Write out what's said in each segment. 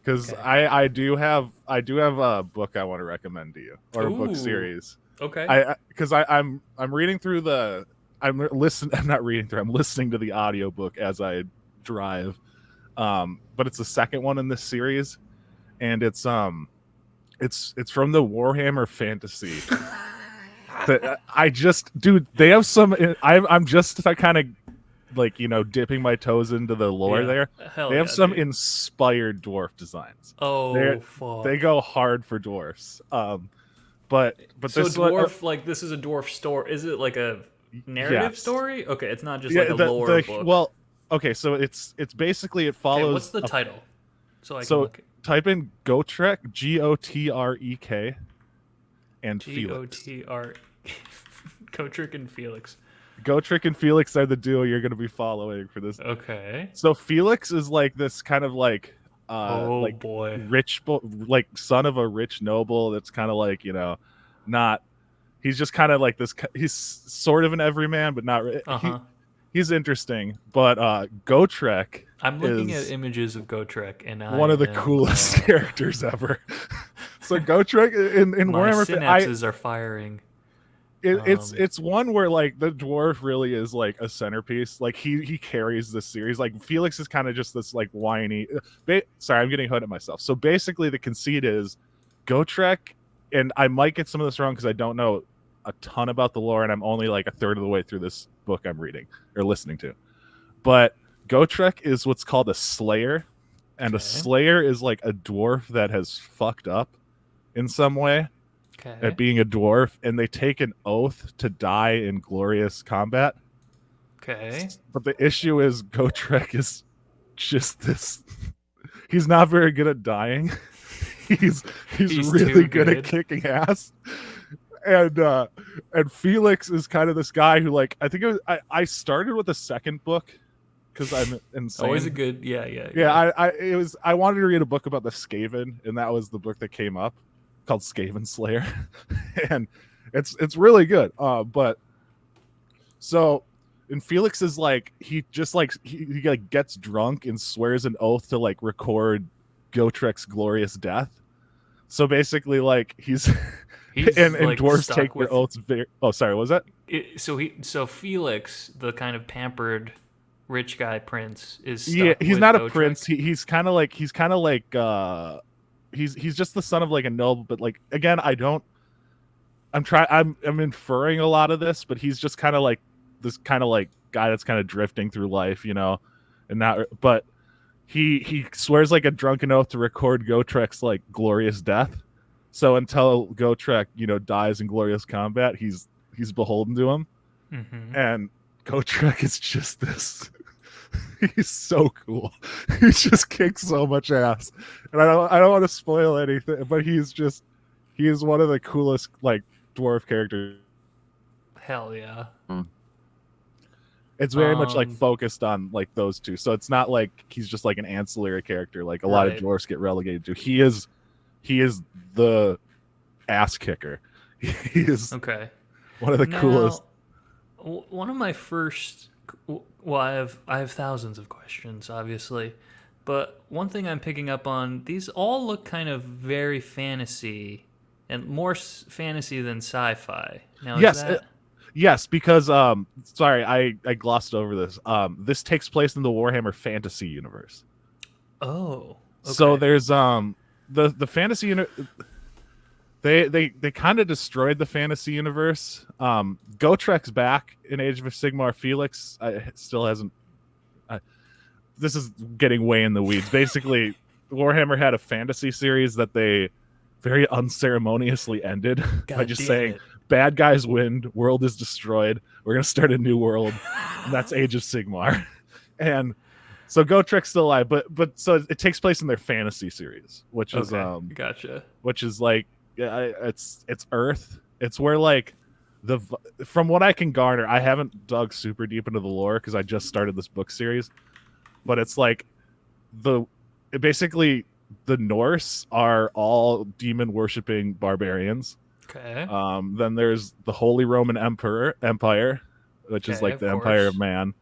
because Okay. I do have a book I want to recommend to you, or a book Ooh. series. Okay. I'm reading through I'm not reading through. I'm listening to the audiobook as I drive. But it's the second one in this series, and it's from the Warhammer Fantasy. That I just, dude, they have some. I'm just kind of like, dipping my toes into the lore Yeah. there. Hell They have yeah, some dude. inspired dwarf designs. Oh They fuck. go hard for dwarfs. But So this one, dwarf, like this is a dwarf story. Is it like a narrative yes, story? Okay, it's not just like yeah. a lore The book. well, okay. So it's basically it Okay, what's follows the a, title? So I can so look at type in Gotrek, Gotrek, and G O Felix. T R Kotrick and Felix. Gotrek and Felix are the duo you're going to be following for this. Okay. So Felix is like this kind of Oh like boy. like son of a rich noble that's kind of like, not, he's just kind of like this, he's sort of an everyman but not Uh huh. he's interesting. But Gotrek I'm looking at is images of Gotrek, and I one of the am. coolest characters ever. So Gotrek in My Warhammer, synapses are firing. it's one where like the dwarf really is like a centerpiece. Like he carries this series. Like Felix is kind of just this like whiny. Sorry, I'm getting hood at myself. So basically, the conceit is Gotrek, and I might get some of this wrong because I don't know a ton about the lore, and I'm only like a third of the way through this book I'm reading or listening to. But Gotrek is what's called a Slayer, and a Okay. Slayer is like a dwarf that has fucked up in some way Okay. at being a dwarf, and they take an oath to die in glorious combat. Okay. But the issue is Gotrek is just this. He's not very good at dying. he's He's really too good at good. kicking ass. And Felix is kind of this guy who, like, I think it was I started with the second book because I'm insane. Always a good. Yeah. Yeah. Yeah, I wanted to read a book about the Skaven, and that was the book that came up, called Skaven Slayer. And it's really good. But so, and Felix is like, he just like he like gets drunk and swears an oath to like record Gotrek's glorious death. So basically, like he's He's and like dwarves stuck take their with. oaths very. Oh, sorry, what was that? So Felix, the kind of pampered rich guy prince, is Yeah, stuck he's with not a Gotrek. prince. He's kind of like he's just the son of like a noble. But like again, I'm inferring a lot of this, but he's just kind of like this kind of like guy that's kind of drifting through life, and not. But he swears like a drunken oath to record Gotrek's like glorious death. So until Gotrek, dies in glorious combat, he's beholden to him. Mm-hmm. And Gotrek is just this. He's so cool. He just kicks so much ass. And I don't want to spoil anything, but he is one of the coolest like dwarf characters. Hell yeah. It's very much like Um. focused on like those two. So it's not like he's just like an ancillary character like a lot of Right. dwarfs get relegated to. He is the ass kicker. He is Okay. one of the coolest. One of my first. Well, I have thousands of questions, obviously, but one thing I'm picking up on, these all look kind of very fantasy, and more fantasy than sci-fi. Now, is Yes, that yes, because sorry, I glossed over this. This takes place in the Warhammer Fantasy universe. Oh, So okay. there's the fantasy they kind of destroyed the fantasy universe. Gotrek's back in Age of Sigmar. Felix still hasn't. This is getting way in the weeds. Basically, Warhammer had a fantasy series that they very unceremoniously ended by just saying, "Bad guys win, world is destroyed. We're gonna start a new world," and that's Age of Sigmar. And so Gotrek's still alive, but so it takes place in their fantasy series, which is Gotcha. which is like, yeah, it's Earth. It's where like from what I can garner, I haven't dug super deep into the lore because I just started this book series, but it's like basically the Norse are all demon worshipping barbarians. Okay. Then there's the Holy Roman Empire, which is Okay, like of the Empire of course. Man,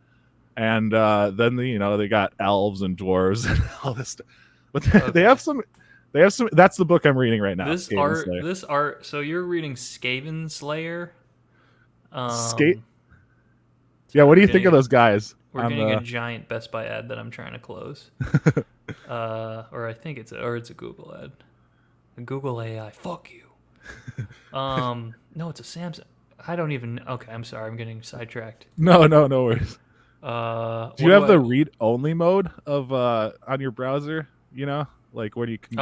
and then they got elves and dwarves and all this stuff. But they have some. They have some. That's the book I'm reading right now. This art. So you're reading Skaven Slayer. Skate. So Yeah, what do you think of those guys? We're getting a giant Best Buy ad that I'm trying to close. Or I think it's a Google ad. A Google AI. Fuck you. No, it's a Samsung. I don't even. Okay, I'm sorry. I'm getting sidetracked. No worries. Do you have the read only mode of on your browser? You know, like where you can.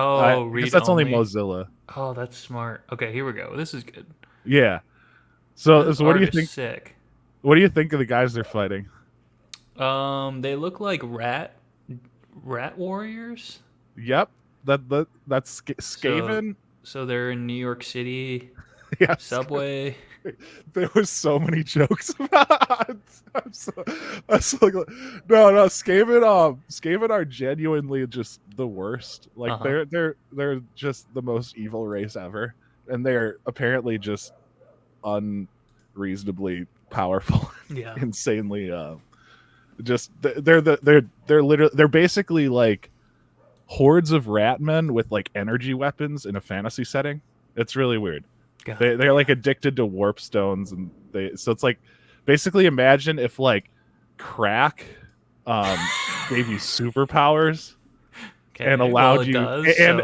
Read guess that's only only. Mozilla. Oh, that's smart. Okay, here we go. This is good. Yeah. So what do you think? Sick. What do you think of the guys they're fighting? They look like rat warriors. Yep. That's Skaven. So they're in New York City. Yeah. Subway. There was so many jokes about. I'm so no. Skaven are genuinely just the worst. Like they're just the most evil race ever, and they're apparently just unreasonably powerful. Yeah. Insanely. Just they're basically like hordes of rat men with like energy weapons in a fantasy setting. It's really weird. They're like addicted to warp stones, and so it's like basically imagine if like crack gave you superpowers and allowed you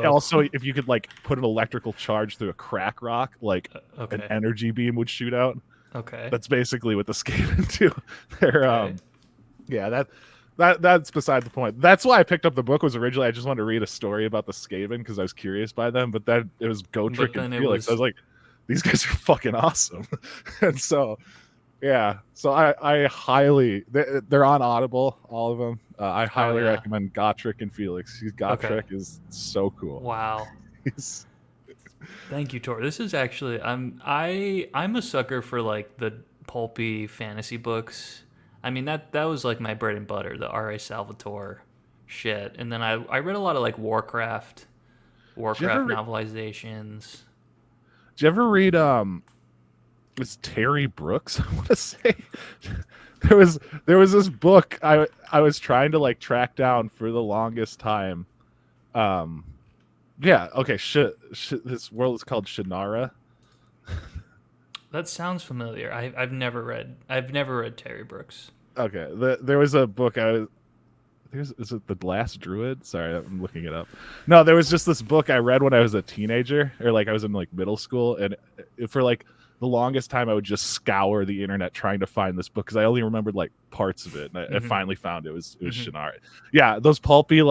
also if you could like put an electrical charge through a crack rock, like an energy beam would shoot out. Okay. That's basically what the Skaven do. They're yeah, that's beside the point. That's why I picked up the book. Was originally I just wanted to read a story about the Skaven because I was curious by them, but then it was Gotrek and Felix. I was like, these guys are fucking awesome. And so yeah, so I highly they're on Audible, all of them. I highly recommend Gotrek and Felix. Gotrek is so cool. Wow. Thank you, Tor. This is actually I'm a sucker for like the pulpy fantasy books. I mean that was like my bread and butter, the R.A. Salvatore shit. And then I read a lot of like Warcraft novelizations. Did you ever read it's Terry Brooks, I want to say? There was this book I was trying to like track down for the longest time. Yeah, okay, this world is called Shannara. That sounds familiar. I've never read Terry Brooks. Okay, there was a book is it The Last Druid? Sorry, I'm looking it up. No, there was just this book I read when I was a teenager, or like I was in like middle school, and for like the longest time I would just scour the internet trying to find this book because I only remembered like parts of it, and I finally found it was Shannara. Yeah, those pulpy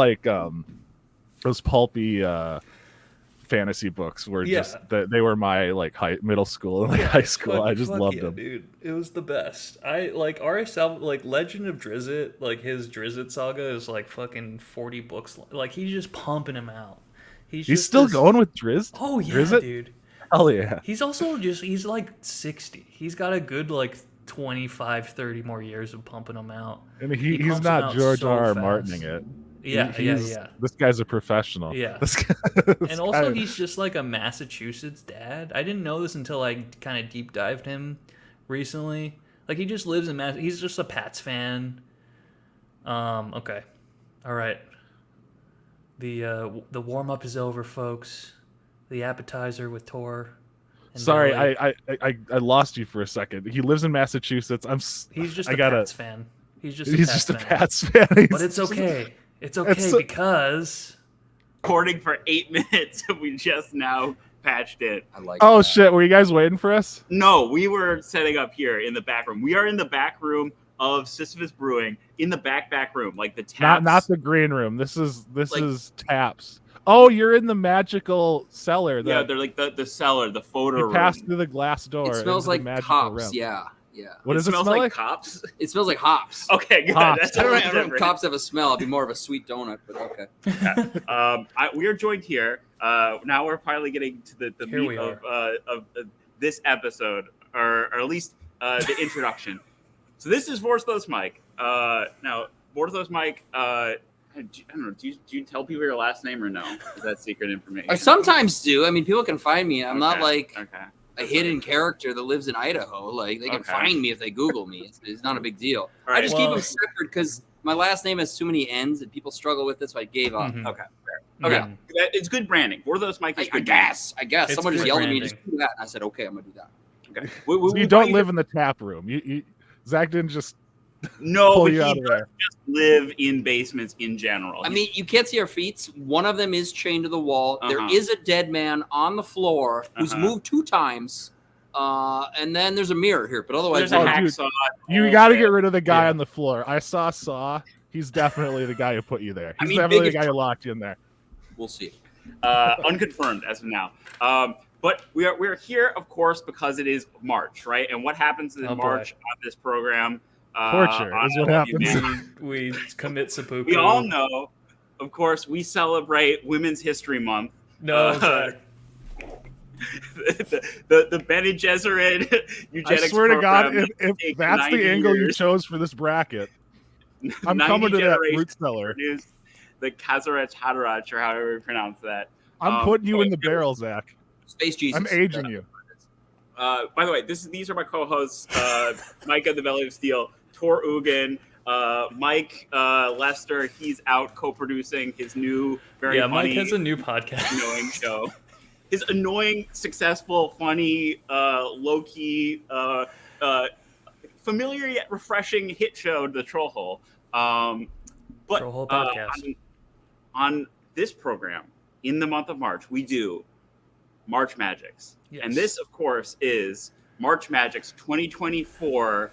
fantasy books were just they were my like middle school and like high school. I just loved them, dude. It was the best. I like RSL, like Legend of Drizzt, like his Drizzt saga is like fucking 40 books. Like he's just pumping him out. He's still going with Drizzt. Oh yeah, Drizzt? dude. Hell yeah. He's also he's like 60. He's got a good like 25, 30 more years of pumping them out. I mean, he's not George R.R. Martining it. Yeah. This guy's a professional. Yeah. And also, he's just like a Massachusetts dad. I didn't know this until I kind of deep dived him recently. Like, he just lives in he's just a Pats fan. Okay. All right. The warm up is over, folks. The appetizer with Tor. Sorry, I lost you for a second. He lives in Massachusetts. He's just a Pats fan. He's just a Pats fan. But it's okay. It's okay because recording for 8 minutes. We just now patched it. I like. Oh shit! Were you guys waiting for us? No, we were setting up here in the back room. We are in the back room of Sisyphus Brewing, in the back room, like the taps. Not the green room. This is taps. Oh, you're in the magical cellar. Yeah, they're like the cellar, the photo room. You pass through the glass door. It smells like hops. Yeah. What does it smell like? Cops? It smells like hops. Okay, good. Hops. I don't know if cops have a smell. It'd be more of a sweet donut, but okay. Yeah. We are joined here. Now we're finally getting to the meat of this episode, or at least the introduction. So this is Vorthos Mike. Now, Vorthos Mike, I don't know, do you tell people your last name or no? Is that secret information? I sometimes do. I mean, people can find me. I'm not like a hidden character that lives in Idaho. Like, they can find me if they Google me. It's not a big deal. Right. I just keep them separate because my last name has too many N's and people struggle with it, so I gave up. Okay, fair. Okay, it's good branding. Vorthos Mike is I guess. It's Someone just yelled at me, branding. just do that. And I said, okay, I'm going to do that. Okay. You don't live in the tap room. Zach didn't just pull you out of there. Just live in basements in general. I mean, you can't see our feet. One of them is chained to the wall. There is a dead man on the floor who's moved 2 times. And then there's a mirror here, but otherwise, there's a hacksaw. You got to get rid of the guy on the floor. I saw Saw. He's definitely the guy who put you there. He's definitely the guy who locked you in there. We'll see. Unconfirmed as of now. But we are here, of course, because it is March, right? And what happens in March on this program? Torture is what happens. We commit seppuku. We all know, of course, we celebrate Women's History Month. No, the Bene Gesserit eugenics. I swear to God, if that's the angle you chose for this bracket, I'm coming to that root cellar. The Kazarach Hadarach, or however you pronounce that. I'm putting you in the barrel, Zach. Space Jesus. I'm aging you. By the way, these are my co-hosts, Micah, the Belly of Steel, Tor Uggen, Mike Lester. He's out co-producing his new funny, Mike has a new podcast, annoying show. His annoying, successful, funny, low-key, familiar yet refreshing hit show, The Troll Hole. But Troll Hole podcast. On this program, in the month of March, we do March Magics. Yes. And this, of course, is March Magics 2024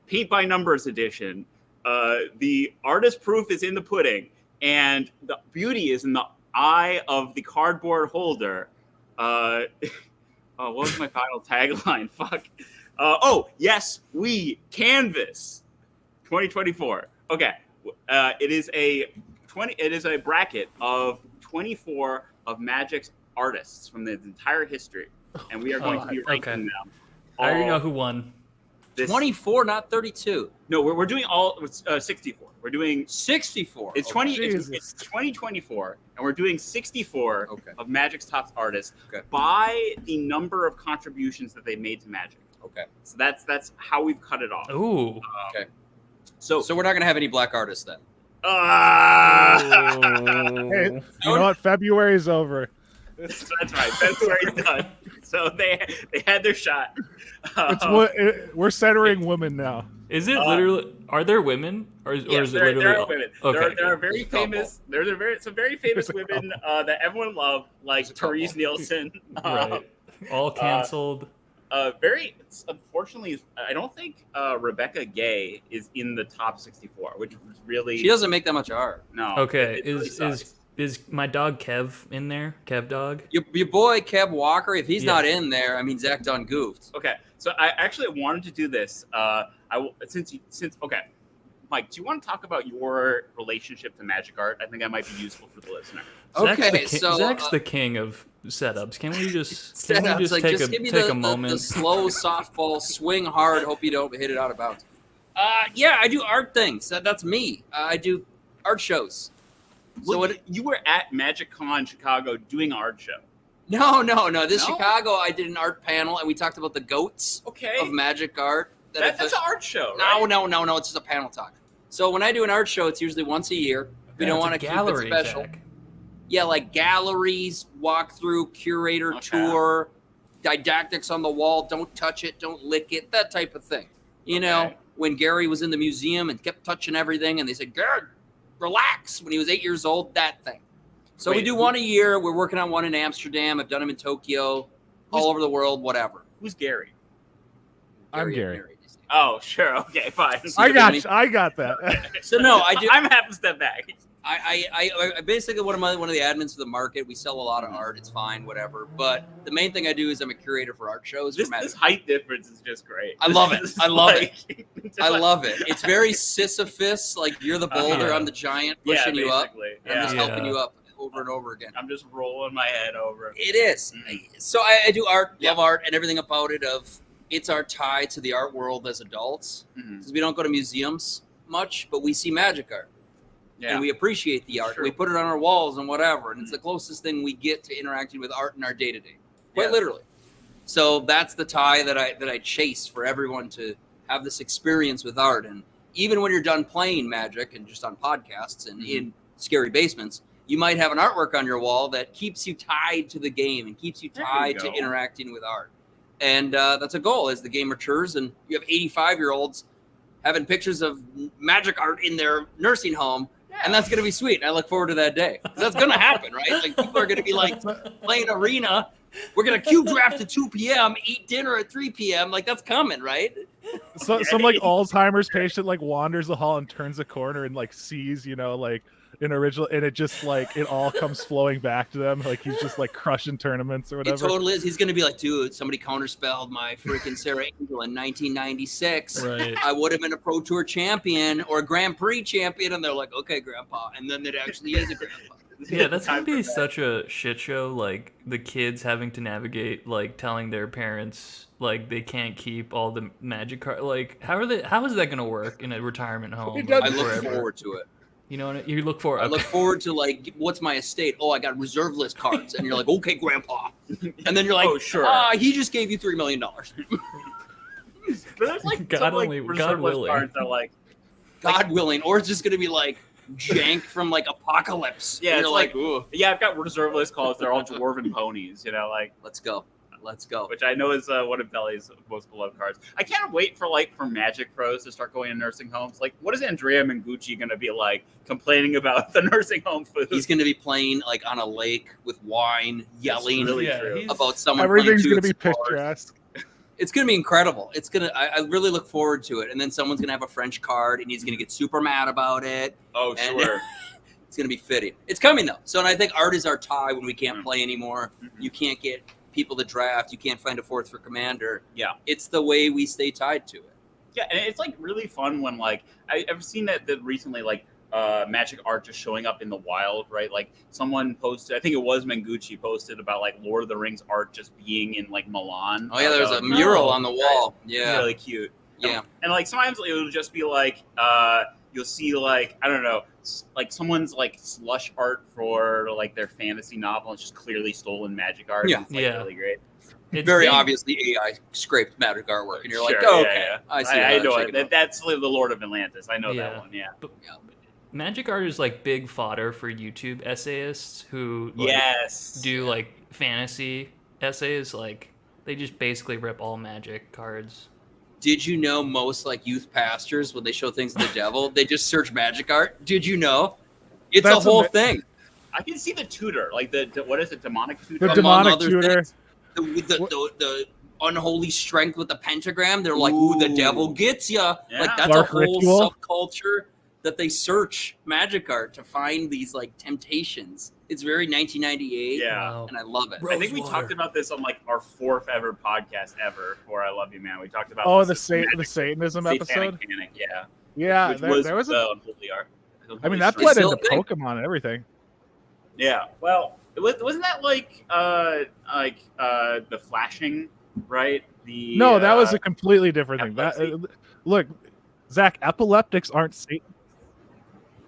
Paint by Numbers edition. The artist proof is in the pudding, and the beauty is in the eye of the cardboard holder. What was my final tagline? Fuck. Yes, we canvas 2024. Okay. It is a bracket of 24 of Magic's artists from the entire history, and we are going to be ranking them. I already know who won. 24, not 32. No, we're doing all 64. We're doing 64. It's 2024, and we're doing 64 of Magic's top artists by the number of contributions that they made to Magic. Okay, so that's how we've cut it off. Ooh. Okay. So we're not gonna have any black artists then. Hey, you know what? February's over. That's right. February's done. So they had their shot. We're centering women now. Is it literally? Are there women, or is it literally? There are women. Okay. There are very famous. Some very famous women that everyone loved, like Therese Nielsen. Right. All canceled. Unfortunately, I don't think Rebecca Gay is in the top 64, which was really. She doesn't make that much art. No. Okay. Is my dog Kev in there? Kev dog? Your boy Kev Walker, if he's not in there, I mean Zach done goofed. Okay, so I actually wanted to do this. Mike, do you want to talk about your relationship to magic art? I think that might be useful for the listener. Okay, Zach's the king of setups. Can we just give take a moment? The slow softball, swing hard, hope you don't hit it out of bounds. Yeah, I do art things. That's me. I do art shows. So you were at MagicCon Chicago doing an art show? No. Chicago, I did an art panel, and we talked about the goats of magic art. That's an art show, right? No. It's just a panel talk. So when I do an art show, it's usually once a year. We don't want to keep it special. Zach. Yeah, like galleries, walkthrough, curator tour, didactics on the wall, don't touch it, don't lick it, that type of thing. You know, when Gary was in the museum and kept touching everything, and they said, Gary, relax, when he was 8 years old, that thing. So we do one a year. We're working on one in Amsterdam. I've done them in Tokyo, all over the world, whatever. Who's Gary? I'm Gary. Oh, sure. Okay, fine. I got that. So no, I do. I'm happy to step back. I basically one of the admins of the market. We sell a lot of art. It's fine, whatever. But the main thing I do is I'm a curator for art shows. This height difference is just great. I love it. I love it. It's very Sisyphus. Like you're the boulder, I'm the giant pushing you up. I'm just helping you up over and over again. I'm just rolling my head over. It is. So I do art, love art, and everything about it. It's our tie to the art world as adults because we don't go to museums much, but we see magic art. Yeah. And we appreciate the art. Sure. We put it on our walls and whatever. And it's the closest thing we get to interacting with art in our day-to-day, quite literally. So that's the tie that I chase for everyone to have this experience with art. And even when you're done playing magic and just on podcasts and in scary basements, you might have an artwork on your wall that keeps you tied to the game and keeps you tied to interacting with art. And that's a goal as the game matures and you have 85-year-olds having pictures of magic art in their nursing home. And that's going to be sweet. I look forward to that day. That's going to happen, right? Like people are going to be like playing Arena. We're going to cube draft at 2 p.m., eat dinner at 3 p.m. Like that's coming, right? So some like Alzheimer's patient like wanders the hall and turns a corner and like sees, like an original, and it just like it all comes flowing back to them. Like he's just like crushing tournaments or whatever. It totally is. He's going to be like, dude, somebody counterspelled my freaking Sarah Angel in 1996. Right. I would have been a Pro Tour champion or a Grand Prix champion. And they're like, okay, Grandpa. And then it actually is a Grandpa. Yeah, that's going to be such a shit show. Like the kids having to navigate, like telling their parents, like they can't keep all the magic cards. Like how is that going to work in a retirement home? I look forward to it. You know what you look for? I look forward to like, what's my estate? Oh, I got reserve list cards, and you're like, okay, Grandpa, and then you're like, oh sure, he just gave you $3 million. But there's like God willing cards that like, God willing, or it's just gonna be like jank from like Apocalypse. Yeah, and you're like, ooh, yeah, I've got reserve list cards. They're all dwarven ponies. Like, let's go. Which I know is one of Belly's most beloved cards. I can't wait for Magic pros to start going to nursing homes. Like, what is Andrea Mengucci going to be like complaining about the nursing home food? He's going to be playing like on a lake with wine, yelling about someone. Everything's going to be picturesque. It's going to be incredible. I really look forward to it. And then someone's going to have a French card and he's going to get super mad about it. Oh, sure. It's going to be fitting. It's coming though. So, and I think art is our tie when we can't play anymore. You can't get people to draft, you can't find a fourth for commander. Yeah, it's the way we stay tied to it. Yeah, and it's like really fun when like I've seen that recently like Magic art just showing up in the wild, right? Like someone posted, I think it was Mengucci posted about like Lord of the Rings art just being in like Milan. Oh yeah, there's a mural on the wall. Yeah, really cute. Yeah, and like sometimes it'll just be like you'll see like I don't know, like someone's like slush art for like their fantasy novel. It's just clearly stolen magic art. Yeah, it's, like, really great. It's very obviously AI scraped magic artwork, and you're like, oh, okay, I see. I know it. That's the Lord of Atlantis. I know that one. Yeah. But magic art is like big fodder for YouTube essayists who do like fantasy essays. Like they just basically rip all magic cards. Did you know most like youth pastors, when they show things of the devil, they just search magic art? Did you know? It's a whole thing. I can see the tutor, like the what is it, demonic tutor? The demonic tutor. The unholy strength with the pentagram. They're like, ooh, the devil gets ya. Yeah. Like that's Dark a whole ritual. Subculture that they search magic art to find these like temptations. It's very 1998. Yeah, and I love it. I think we talked about this on like our 4th ever podcast ever for I Love You Man. We talked about the Satanism episode. Panic, yeah. There was unholy art. I mean that bled into Pokemon and everything. Yeah, well, wasn't that like the flashing, right? No, that was a completely different thing. Look, Zach, epileptics aren't Satan.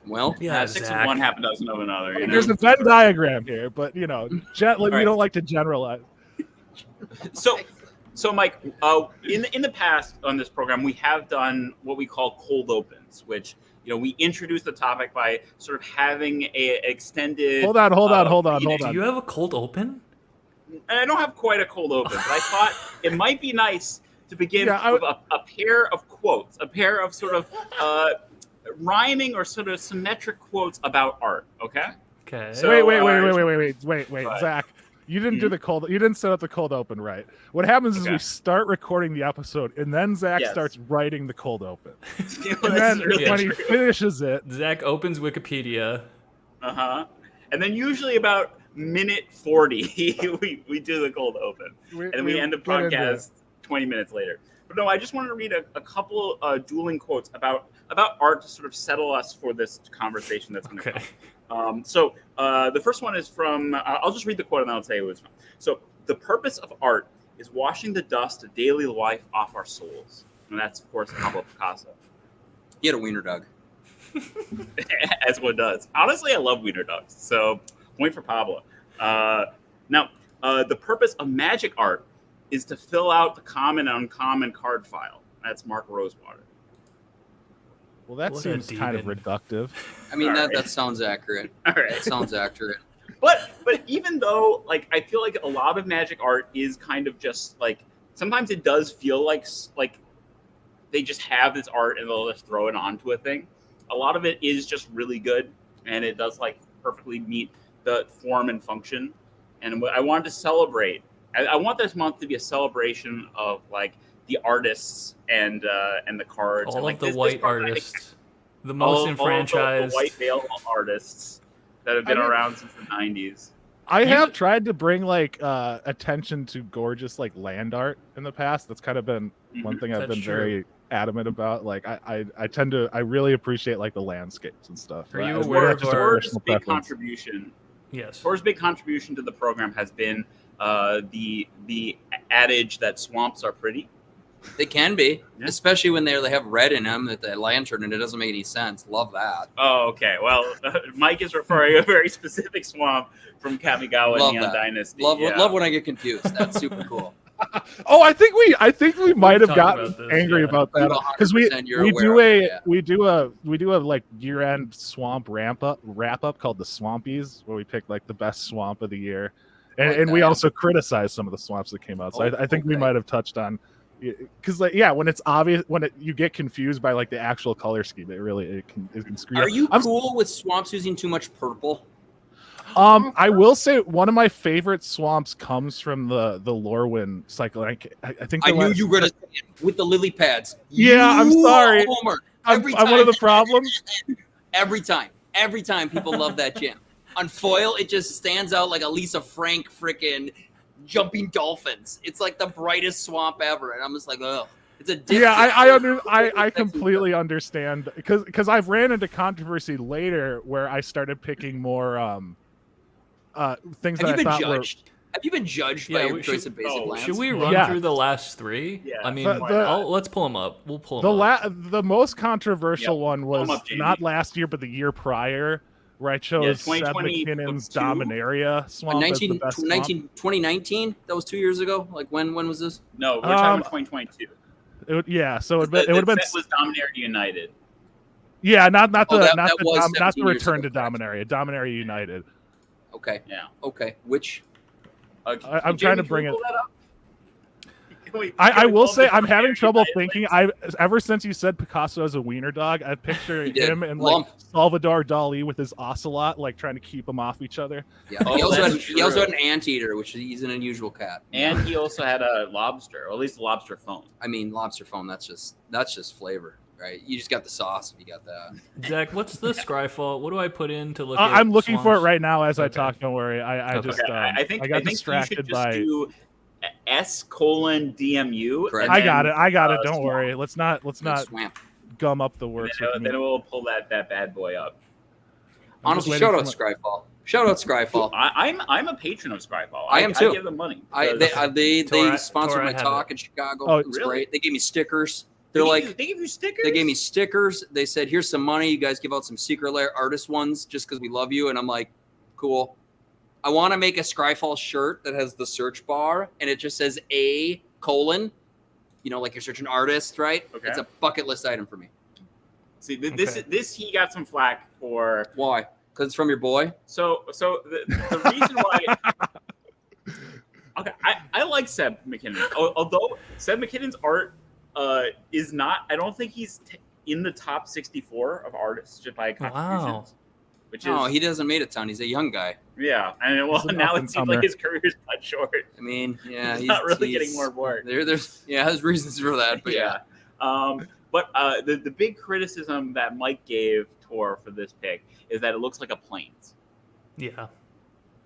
Well, yeah, 6 of one, half a dozen of another. You know? There's a Venn diagram here, but we don't like to generalize. So Mike, in the past on this program, we have done what we call cold opens, which we introduce the topic by sort of having a extended. Hold on. Do you have a cold open? I don't have quite a cold open, but I thought it might be nice to begin with a pair of quotes, a pair of sort of rhyming or sort of symmetric quotes about art. Okay. So, wait, Zach. You didn't do the cold. You didn't set up the cold open right. What happens is we start recording the episode, and then Zach starts writing the cold open. And then when he finishes it, Zach opens Wikipedia. And then usually about minute 40, we do the cold open, and then we end the podcast 20 minutes later. But no, I just wanted to read a couple dueling quotes about art to sort of settle us for this conversation that's going to come. So the first one is from, I'll just read the quote and then I'll tell you who it's from. So the purpose of art is washing the dust of daily life off our souls. And that's, of course, Pablo Picasso. He had a wiener dog. As one does. Honestly, I love wiener dogs. So point for Pablo. Now, the purpose of magic art is to fill out the common and uncommon card file. That's Mark Rosewater. Well, that What a seems kind of demon. reductive. I mean, All that sounds accurate. All right. That sounds accurate. But even though like I feel like a lot of Magic art is kind of just like sometimes it does feel like they just have this art and they'll just throw it onto a thing. A lot of it is just really good and it does like perfectly meet the form and function. And I wanted to celebrate. I want this month to be a celebration of like the artists and the cards. All and, like, of the this white card, artists, the most all enfranchised. the white male artists that have been around since the 90s. I have tried to bring like attention to gorgeous like land art in the past. That's kind of been one thing I've been very adamant about. Like I really appreciate like the landscapes and stuff. Are you aware of Tor's big contribution? Yes. Tor's big contribution to the program has been the adage that swamps are pretty. They can be, especially when they have red in them, the lantern, and it doesn't make any sense. Love that. Oh, okay. Well, Mike is referring to a very specific swamp from Kamigawa Neon Dynasty. Love when I get confused. That's super cool. Oh, I think we might have gotten angry about that because we do a like year-end swamp wrap up called the Swampies, where we pick like the best swamp of the year, and we also criticize some of the swamps that came out. So I think we might have touched on. Because like when it's obvious you get confused by like the actual color scheme, it can screw. Are you cool with swamps using too much purple? I will say one of my favorite swamps comes from the Lorwyn cycle. I think I knew you were gonna say it with the lily pads. Yeah, I'm sorry. I'm one of the problems. Every time people love that gem. On foil, it just stands out like a Lisa Frank frickin' jumping dolphins. It's like the brightest swamp ever, and I'm just like, ugh. It's a I completely understand because I've ran into controversy later where I started picking more things that I thought judged? Have you been judged by your choice of basic lands? Should we run through the last three? Yeah. I mean, let's pull them up. We'll pull them up. The most controversial one was not last year, but the year prior, where I chose Seb McKinnon's Dominaria swamp as the best 2019? That was 2 years ago? Like, when was this? No, we're talking 2022. So it would have been... was Dominaria United. Yeah, not the return to Dominaria. Dominaria United. Okay. Yeah. Okay. Which? I'm trying to bring it. I will say I'm having trouble thinking. Ever since you said Picasso as a wiener dog, I picture him and like Salvador Dali with his ocelot, like trying to keep them off each other. Yeah. He also had an anteater, which he's an unusual cat. And he also had a lobster, or at least a lobster foam. I mean, lobster foam. That's just flavor. Right, you just got the sauce if you got that. Zach, what's the Scryfall? What do I put in to look at I'm looking swamps? for it right now as I talk. Don't worry. I got distracted by do S:DMU. I got it. Don't worry. Let's not gum up the works. Then we'll pull that bad boy up. Honestly, shout out Scryfall. Shout out Scryfall. I'm a patron of Scryfall. I am too. I give them money. They sponsored my talk in Chicago. Oh, it was great. They gave me stickers. They gave you stickers? They gave me stickers. They said, here's some money. You guys give out some secret lair artist ones just because we love you. And I'm like, cool. I want to make a Scryfall shirt that has the search bar and it just says A:, like you're searching artist, right? Okay. It's a bucket list item for me. See, this he got some flack for. Why? Because it's from your boy? So the reason why. Okay, I like Seb McKinnon. Although Seb McKinnon's art is not. I don't think he's in the top 64 of artists just by contributions. Wow. He doesn't make a ton. He's a young guy. Yeah, and now it seems like his career's cut short. I mean, yeah, he's not really getting more work. There's reasons for that, but yeah. But the big criticism that Mike gave Tor for this pick is that it looks like a plains. Yeah,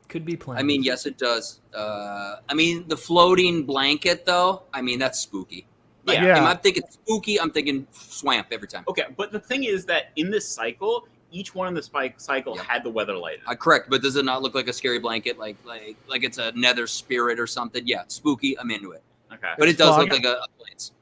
could be plains. I mean, yes, it does. The floating blanket, though. I mean, that's spooky. Like, yeah. I'm thinking spooky. I'm thinking swamp every time. Okay, but the thing is that in this cycle, each one in the cycle had the weather lighted. Correct, but does it not look like a scary blanket, like it's a nether spirit or something? Yeah, spooky. I'm into it. Okay, but it does look like a place.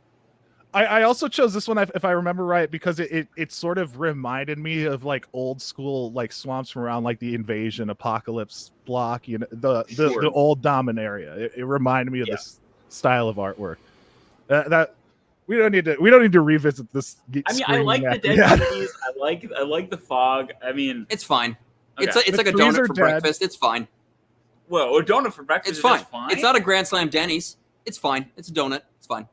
I also chose this one if I remember right because it sort of reminded me of like old school like swamps from around like the Invasion Apocalypse block. The old Dominaria. It reminded me of this style of artwork. That We don't need to revisit this. I mean, I like the dead trees. I like the fog. I mean, it's fine. Okay. It's like a donut for breakfast. It's fine. Well, a donut for breakfast. It's fine. It's not a Grand Slam Denny's. It's fine. It's a donut. It's fine.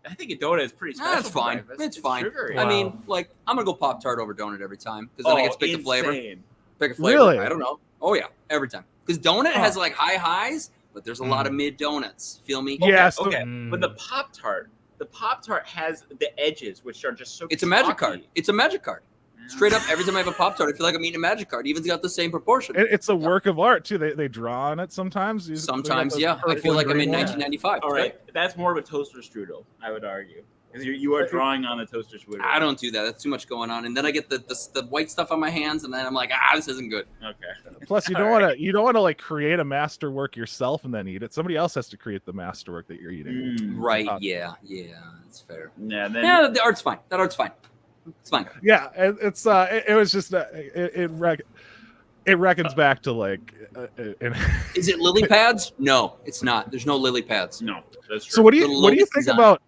I think a donut is pretty special. That's fine. It's fine. Sugary. I mean, like, I'm gonna go Pop-Tart over donut every time because then I get to pick the flavor. Pick a flavor. Really? I don't know. Oh yeah, every time. Because donut has like high highs, but there's a lot of mid donuts. Feel me? Yes. Okay. But the Pop-Tart has the edges, which are just so. It's a magic card. It's a magic card. Straight up, every time I have a Pop-Tart, I feel like I'm eating a magic card. Even's got the same proportion. It's a work of art too. They draw on it sometimes. Sometimes, yeah. I feel like I'm in 1995. All right, that's more of a toaster strudel, I would argue, because you are drawing on a toaster strudel. I don't do that. That's too much going on, and then I get the white stuff on my hands, and then I'm like, this isn't good. Okay. Plus, you don't want to like create a masterwork yourself and then eat it. Somebody else has to create the masterwork that you're eating. Right? Yeah, that's fair. Yeah. The art's fine. That art's fine. It's fine. Yeah, it's it was just it reckons back to like. Is it lily pads? No, it's not. There's no lily pads. No, that's true. So what do you think about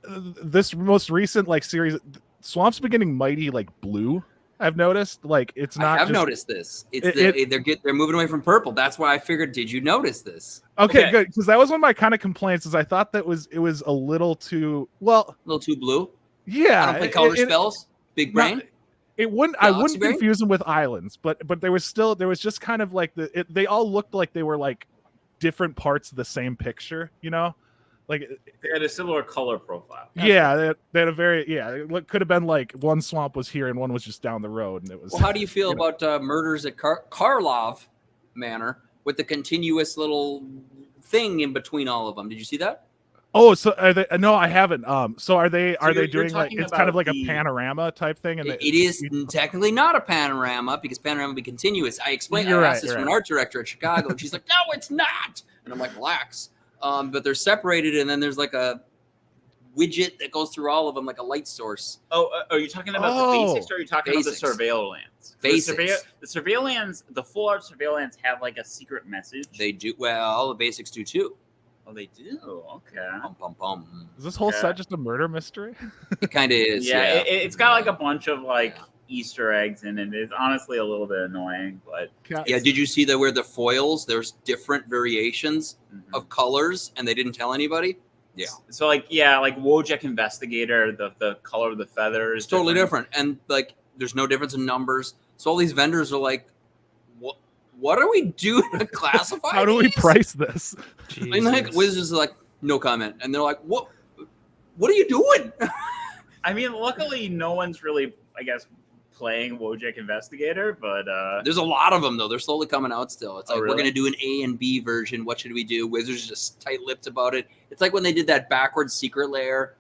this most recent like series? Swamp's been getting mighty like blue. I've noticed like it's not. I've noticed this. They're moving away from purple. That's why I figured. Did you notice this? Okay. Good, because that was one of my kind of complaints. Is I thought that it was a little too a little too blue. Yeah, I don't play color spells. Big brain. It wouldn't. I wouldn't confuse them with islands, but there was just kind of like they all looked like they were like different parts of the same picture. You know, like they had a similar color profile. Yeah, they had a very It could have been like one swamp was here and one was just down the road, and it was. Well, how do you feel about murders at Karlov Manor with the continuous little thing in between all of them? Did you see that? Oh, so are they? No, I haven't. So are they doing like it's kind of like a panorama type thing? And it is technically not a panorama because panorama would be continuous. I explained. I asked this from an art director at Chicago, and she's like, "No, it's not." And I'm like, "Relax." But they're separated, and then there's like a widget that goes through all of them, like a light source. Oh, are you talking about the basics, or are you talking about the surveillance? Basics. The surveillance, the full art surveillance have like a secret message. They do. Well, the basics do too. Oh, they do. Okay. Is this whole set just a murder mystery? It kind of is. Yeah, it's got like a bunch of like Easter eggs in it. It's honestly a little bit annoying, but yeah. Did you see that where the foils? There's different variations of colors, and they didn't tell anybody. Yeah. So like Wojciech Investigator, the color of the feathers is totally different, and like there's no difference in numbers. So all these vendors are like, what are we doing to classify? How do we price this? And like Wizards are like, no comment, and they're like, what are you doing? I mean, luckily no one's really, I guess, playing Wojciech Investigator, but there's a lot of them though. They're slowly coming out still. It's like we're gonna do an A and B version. What should we do? Wizards are just tight-lipped about it. It's like when they did that backwards secret lair.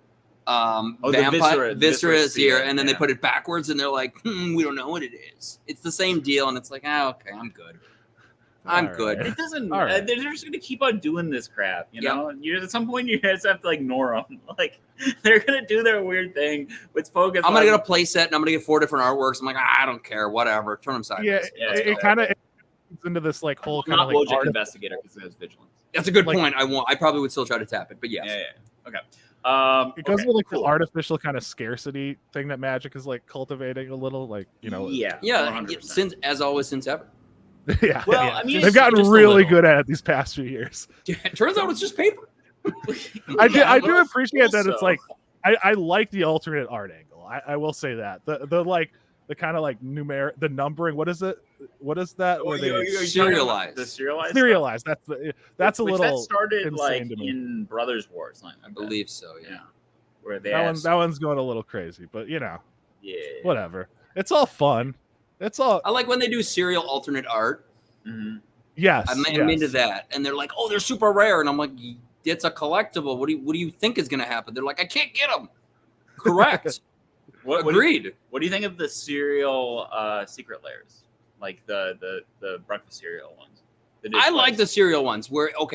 Vampire Viscera is here, and then they put it backwards, and they're like, we don't know what it is. It's the same deal, and it's like, okay, I'm good. I'm good. It doesn't. They're just gonna keep on doing this crap, you know. At some point, you just have to like ignore them. Like they're gonna do their weird thing. Let's focus. I'm gonna get a play set, and I'm gonna get 4 different artworks. I'm like, I don't care, whatever. Turn them sideways. Yeah, it kind of into this like whole kind of like Wojciech Investigator because it has vigilance. That's a good point. I probably would still try to tap it, but yes. Yeah. Okay. It goes with like the artificial kind of scarcity thing that Magic is like cultivating a little, like Yeah. 100%. Since ever. Yeah. Well, I mean, they've gotten really good at it these past few years. It turns out it's just paper. I do appreciate that. It's like I like the alternate art angle. I will say that the like the kind of like the numbering. What is it? What is that? Where they serialized? The serialized. Serialized. That's a little. That started like in Brothers Wars, I believe so. Yeah. Where they that one's going a little crazy, but Yeah. Whatever. It's all fun. It's all. I like when they do serial alternate art. Mm-hmm. Yes, I'm into that, and they're like, "Oh, they're super rare," and I'm like, "It's a collectible. What do you think is going to happen?" They're like, "I can't get them." Correct. Agreed. What do you think of the cereal secret layers, like the breakfast cereal ones? I like the cereal ones.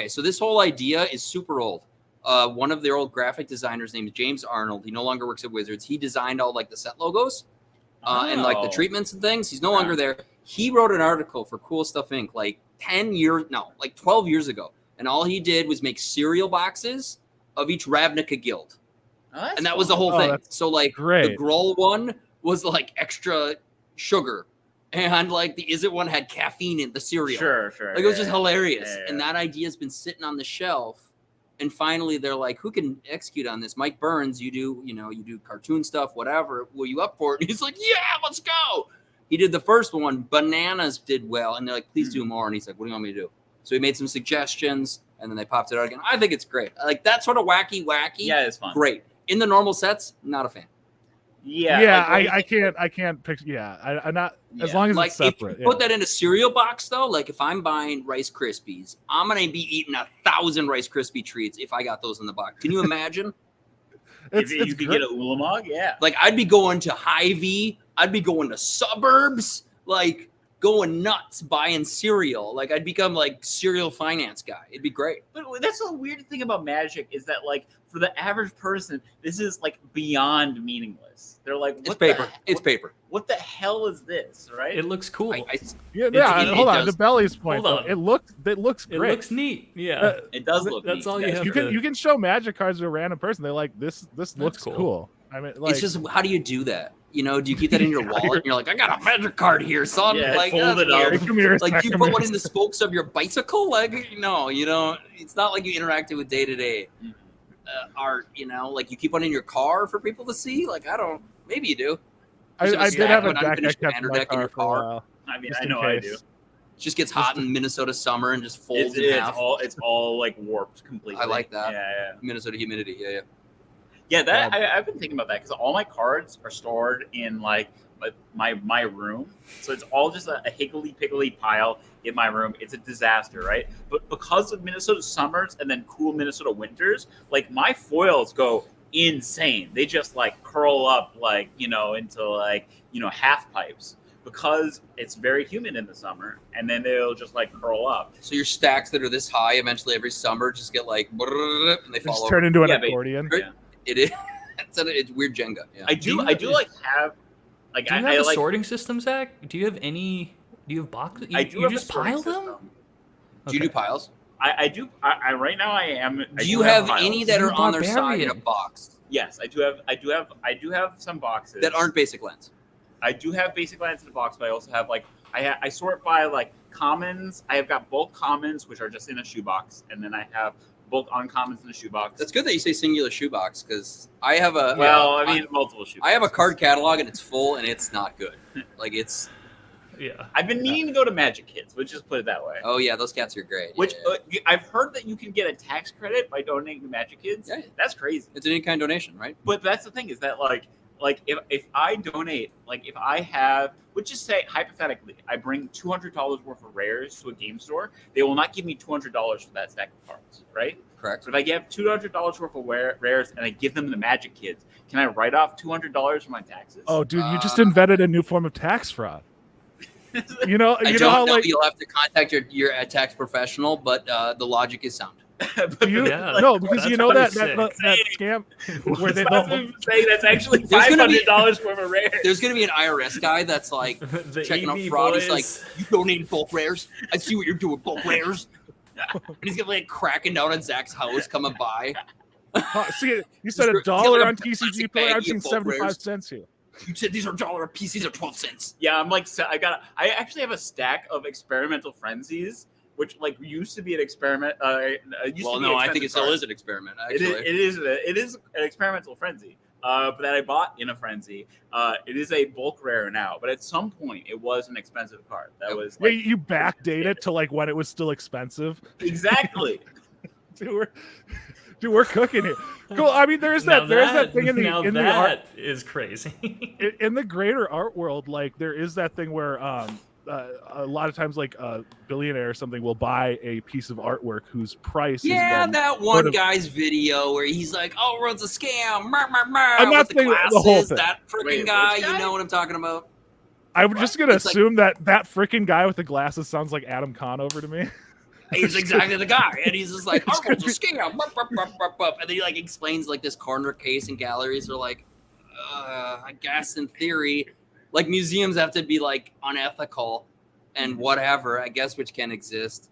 So this whole idea is super old. One of their old graphic designers named James Arnold. He no longer works at Wizards. He designed all like the set logos. And like the treatments and things. He's no longer there. He wrote an article for Cool Stuff Inc. like 12 years ago. And all he did was make cereal boxes of each Ravnica guild. And that was the whole thing. So like great. the Grohl one was like extra sugar. And like the Is It one had caffeine in the cereal. Sure. Like it was just hilarious. And that idea has been sitting on the shelf. And finally they're like, who can execute on this? Mike Burns, you do cartoon stuff, whatever. Were you up for it? And he's like, yeah, let's go. He did the first one. Bananas did well. And they're like, please do more. And he's like, what do you want me to do? So he made some suggestions and then they popped it out again. I think it's great. Like that sort of wacky. Yeah, it's fun. Great. In the normal sets, not a fan. Yeah, I can't picture. Yeah, I'm not as long as like it's separate. If you put that in a cereal box though, like if I'm buying Rice Krispies, I'm gonna be eating 1,000 Rice Krispie treats if I got those in the box. Can you imagine? If you could get a Ulamog, yeah. Like I'd be going to Hy-Vee, I'd be going to suburbs, like going nuts buying cereal. Like I'd become like cereal finance guy. It'd be great. But that's the weird thing about Magic is that like for the average person, this is like beyond meaningless. They're like, it's paper. It's paper. What the hell is this? Right? It looks cool. Hold on. To Belly's point, Hold on. it looks great. It looks neat. Yeah, it does look. That's neat. all you have. You can show Magic cards to a random person. They're like, this looks cool. I mean, like, it's just how do you do that? You know, do you keep that in your wallet? And you're like, I got a Magic card here, son. Yeah, like, fold it up. Like, do you put one in the spokes of your bicycle? Like, no, you don't. It's not like you interacted with day to day art. You know, like you keep one in your car for people to see. Like, I don't. Maybe you do. I did have a deck unfinished I kept in my deck in your car. I mean, I know I do. It just gets hot in Minnesota summer and just folds in half. It's all like warped completely. I like that. Yeah. Minnesota humidity. Yeah. Yeah, that I've been thinking about that because all my cards are stored in like my room, so it's all just a higgledy-piggledy pile in my room. It's a disaster, right? But because of Minnesota summers and then cool Minnesota winters, like my foils go insane. They just like curl up like into like half pipes because it's very humid in the summer, and then they'll just like curl up. So your stacks that are this high eventually every summer just get like and they fall over. Turn into an accordion. Yeah. It is. It's weird Jenga. Yeah. I do like have like do you have a sorting system, Zach? Do you have any? Do you have boxes? You just pile them? Okay. Do you do piles? I do. I right now I am. Do you have any that are on their side in a box? Yes, I do have some boxes that aren't basic lands. I do have basic lands in the box, but I also have like I sort by like commons. I have got bulk commons, which are just in a shoebox, and then I have bulk uncommons in the shoebox. That's good that you say singular shoebox because I have a multiple shoeboxes. I have a card catalog and it's full and it's not good. Like it's. Yeah. I've been needing to go to Magic Kids. Let's just put it that way. Oh yeah, those cats are great. Which I've heard that you can get a tax credit by donating to Magic Kids. Yeah. That's crazy. It's an in-kind donation, right? But that's the thing is that like if I donate, like if I have, let's just say hypothetically, I bring $200 worth of rares to a game store, they will not give me $200 for that stack of cards, right? Correct. So if I get $200 worth of rares and I give them to the Magic Kids, can I write off $200 for my taxes? Oh, dude, you just invented a new form of tax fraud. I don't know how you'll have to contact your tax professional, but the logic is sound. No, because you know that scam where they say that's actually $500 worth of rares. There's going to be an IRS guy that's like checking out fraud. He's like, you donated bulk rares. I see what you're doing, bulk rares. And he's going to be like cracking down on Zach's house coming by. See, you said $1 on TCG player. I'm seeing 75 cents here. You said these are $1 a piece. These are 12 cents. Yeah, I'm like, I actually have a stack of experimental frenzies, which like used to be an experiment. I think it still is an experiment. Actually, it is an experimental frenzy. But that I bought in a frenzy. It is a bulk rare now, but at some point it was an expensive card. That was like, you backdate it to like when it was still expensive. Exactly. Dude, we're cooking it. Cool. I mean, there is that thing in the art is crazy. In the greater art world, like there is that thing where a lot of times like a billionaire or something will buy a piece of artwork whose price is that one guy's video where he's like, oh, it's a scam. I'm not saying the whole thing. That freaking guy, you know what I'm talking about? I'm just gonna assume that freaking guy with the glasses sounds like Adam Conover to me. He's exactly the guy, and he's just like, "Oh, it's a scam," and then he like explains like this corner case, and galleries are like, "I guess in theory, like museums have to be like unethical and whatever, I guess, which can exist."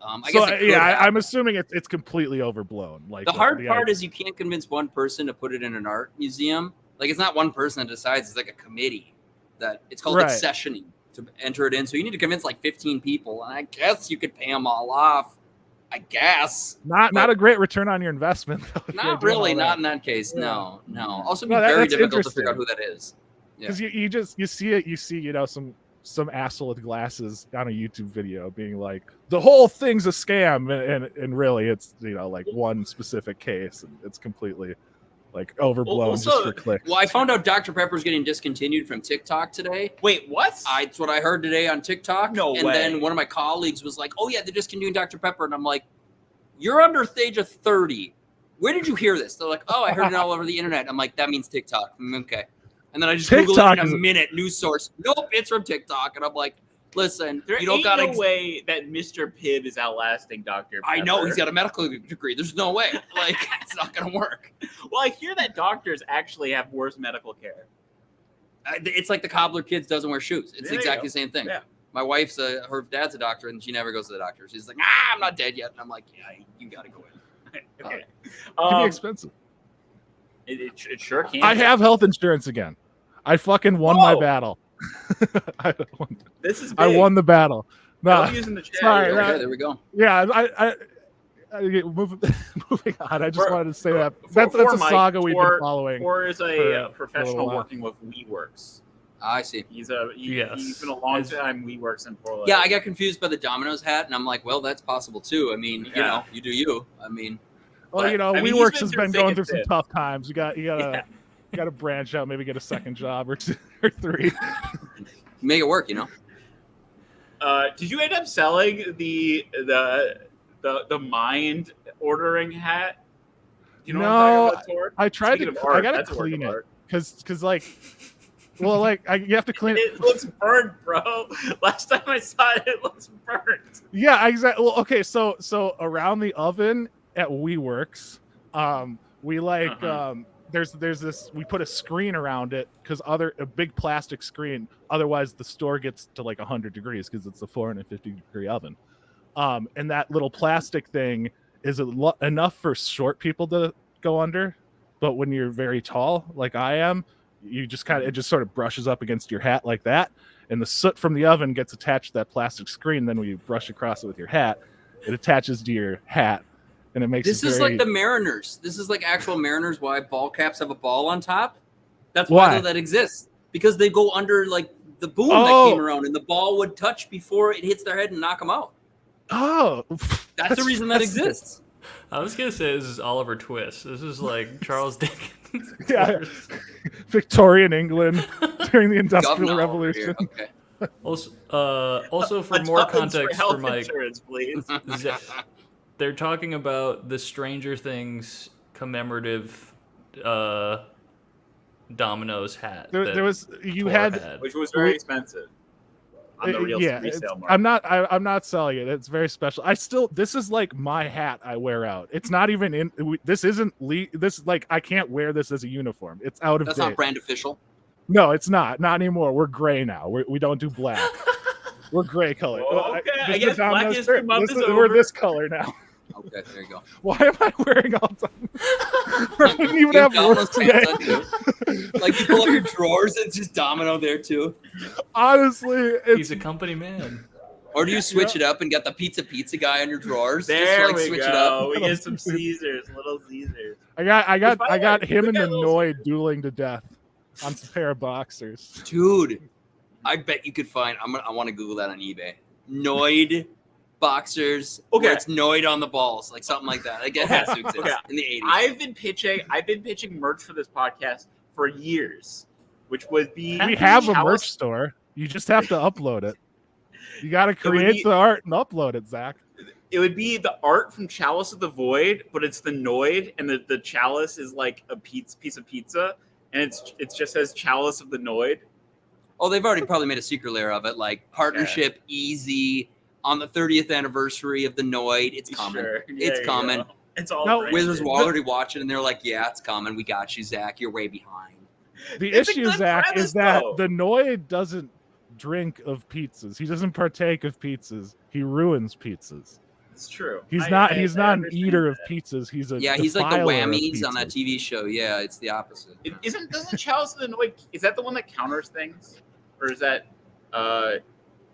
I'm assuming it's completely overblown. Like the hard part is you can't convince one person to put it in an art museum. Like it's not one person that decides; it's like a committee that it's called accessioning to enter it in. So you need to convince like 15 people, and I guess you could pay them all off. I guess not a great return on your investment. Though, not really, not in that case. No. Also, be very difficult to figure out who that is. Because you see it, some asshole with glasses on a YouTube video being like, the whole thing's a scam, and really it's like one specific case, and it's completely like overblown just for clicks. Well, I found out Dr. Pepper's getting discontinued from TikTok today. Wait, what? That's what I heard today on TikTok. No way. And then one of my colleagues was like, "Oh yeah, they're discontinuing Dr. Pepper," and I'm like, "You're under the age of 30. Where did you hear this?" They're like, "Oh, I heard it all over the internet." I'm like, "That means TikTok." Okay. And then I just Googled it in a minute, news source. Nope, it's from TikTok. And I'm like, listen, you don't got no way that Mr. Pibb is outlasting Dr. Pepper. I know, he's got a medical degree. There's no way. Like, it's not going to work. Well, I hear that doctors actually have worse medical care. It's like the cobbler kids doesn't wear shoes. It's exactly the same thing. Yeah. My wife's, her dad's a doctor, and she never goes to the doctor. She's like, I'm not dead yet. And I'm like, yeah, you got to go in. Okay. It can be expensive. It sure can. I have health insurance again. I fucking won my battle. This is big. I won the battle. No, using the chat. Sorry, there we go. Yeah, I moving on. I just wanted to say that's a saga we've been following. Tor is a professional working with WeWorks. I see. He's been a long time WeWorks employee. Yeah, I got confused by the Domino's hat, and I'm like, well, that's possible too. I mean, you do you. I mean, WeWorks has been going through some tough times. You got to branch out, maybe get a second job or 2 or 3. Make it work, Did you end up selling the mind ordering hat? You know what I'm talking about, Tor? I tried to. I gotta clean it because like, you have to clean it. It looks burnt, bro. Last time I saw it, it looks burnt. Yeah, exactly. Well, okay, so around the oven at WeWorks, we there's this, we put a screen around it because a big plastic screen, otherwise the store gets to like 100 degrees because it's a 450 degree oven. And that little plastic thing is enough for short people to go under, but when you're very tall like I am, it just sort of brushes up against your hat like that, and the soot from the oven gets attached to that plastic screen. Then when you brush across it with your hat, it attaches to your hat. And it makes this is like the Mariners. This is like actual Mariners. Why ball caps have a ball on top? That's why that exists, because they go under like the boom that came around, and the ball would touch before it hits their head and knock them out. Oh, that's the reason that exists. I was gonna say this is Oliver Twist. This is like Charles Dickens. Yeah, Victorian England during the Industrial Revolution. Okay. Also for more context for Mike, please. They're talking about the Stranger Things commemorative Domino's hat. Which was very expensive on the resale market. I'm not selling it. It's very special. This is like my hat I wear out. It's not even I can't wear this as a uniform. It's out of date. That's not brand official. No, it's not anymore. We're gray now. We don't do black. We're gray color. Okay, I guess Black History Month is over. We're this color now. Okay, there you go. Why am I wearing all time? I didn't even have work today. Like you pull up your drawers, and it's just Domino there too. Honestly, he's a company man. Or do you switch it up and get the pizza guy on your drawers? There just, we switch go. It up. We get some Caesars, little Caesars. I got him and the Noid dueling to death on some pair of boxers. Dude, I bet you could find. I want to Google that on eBay. Noid boxers. Okay, where it's Noid on the balls, like something like that. Like it has to exist in the 80s. I've been pitching merch for this podcast for years, which would be. We have a merch store. You just have to upload it. You got to create the art and upload it, Zach. It would be the art from Chalice of the Void, but it's the Noid, and the chalice is like a piece of pizza, and it just says Chalice of the Noid. Oh, they've already probably made a secret layer of it, like partnership easy on the 30th anniversary of the Noid. It's coming. Sure. It's coming. Go. It's all Wizards were already watching, and they're like, "Yeah, it's coming. We got you, Zach. You're way behind." The issue, Zach, is that the Noid doesn't drink of pizzas. He doesn't partake of pizzas. He ruins pizzas. It's true. He's not an understand eater of that. pizzas. He's a he's like the defiler of whammies on that pizzas. TV show. Yeah, it's the opposite. Doesn't Chalice of the Void? Is that the one that counters things, or is that?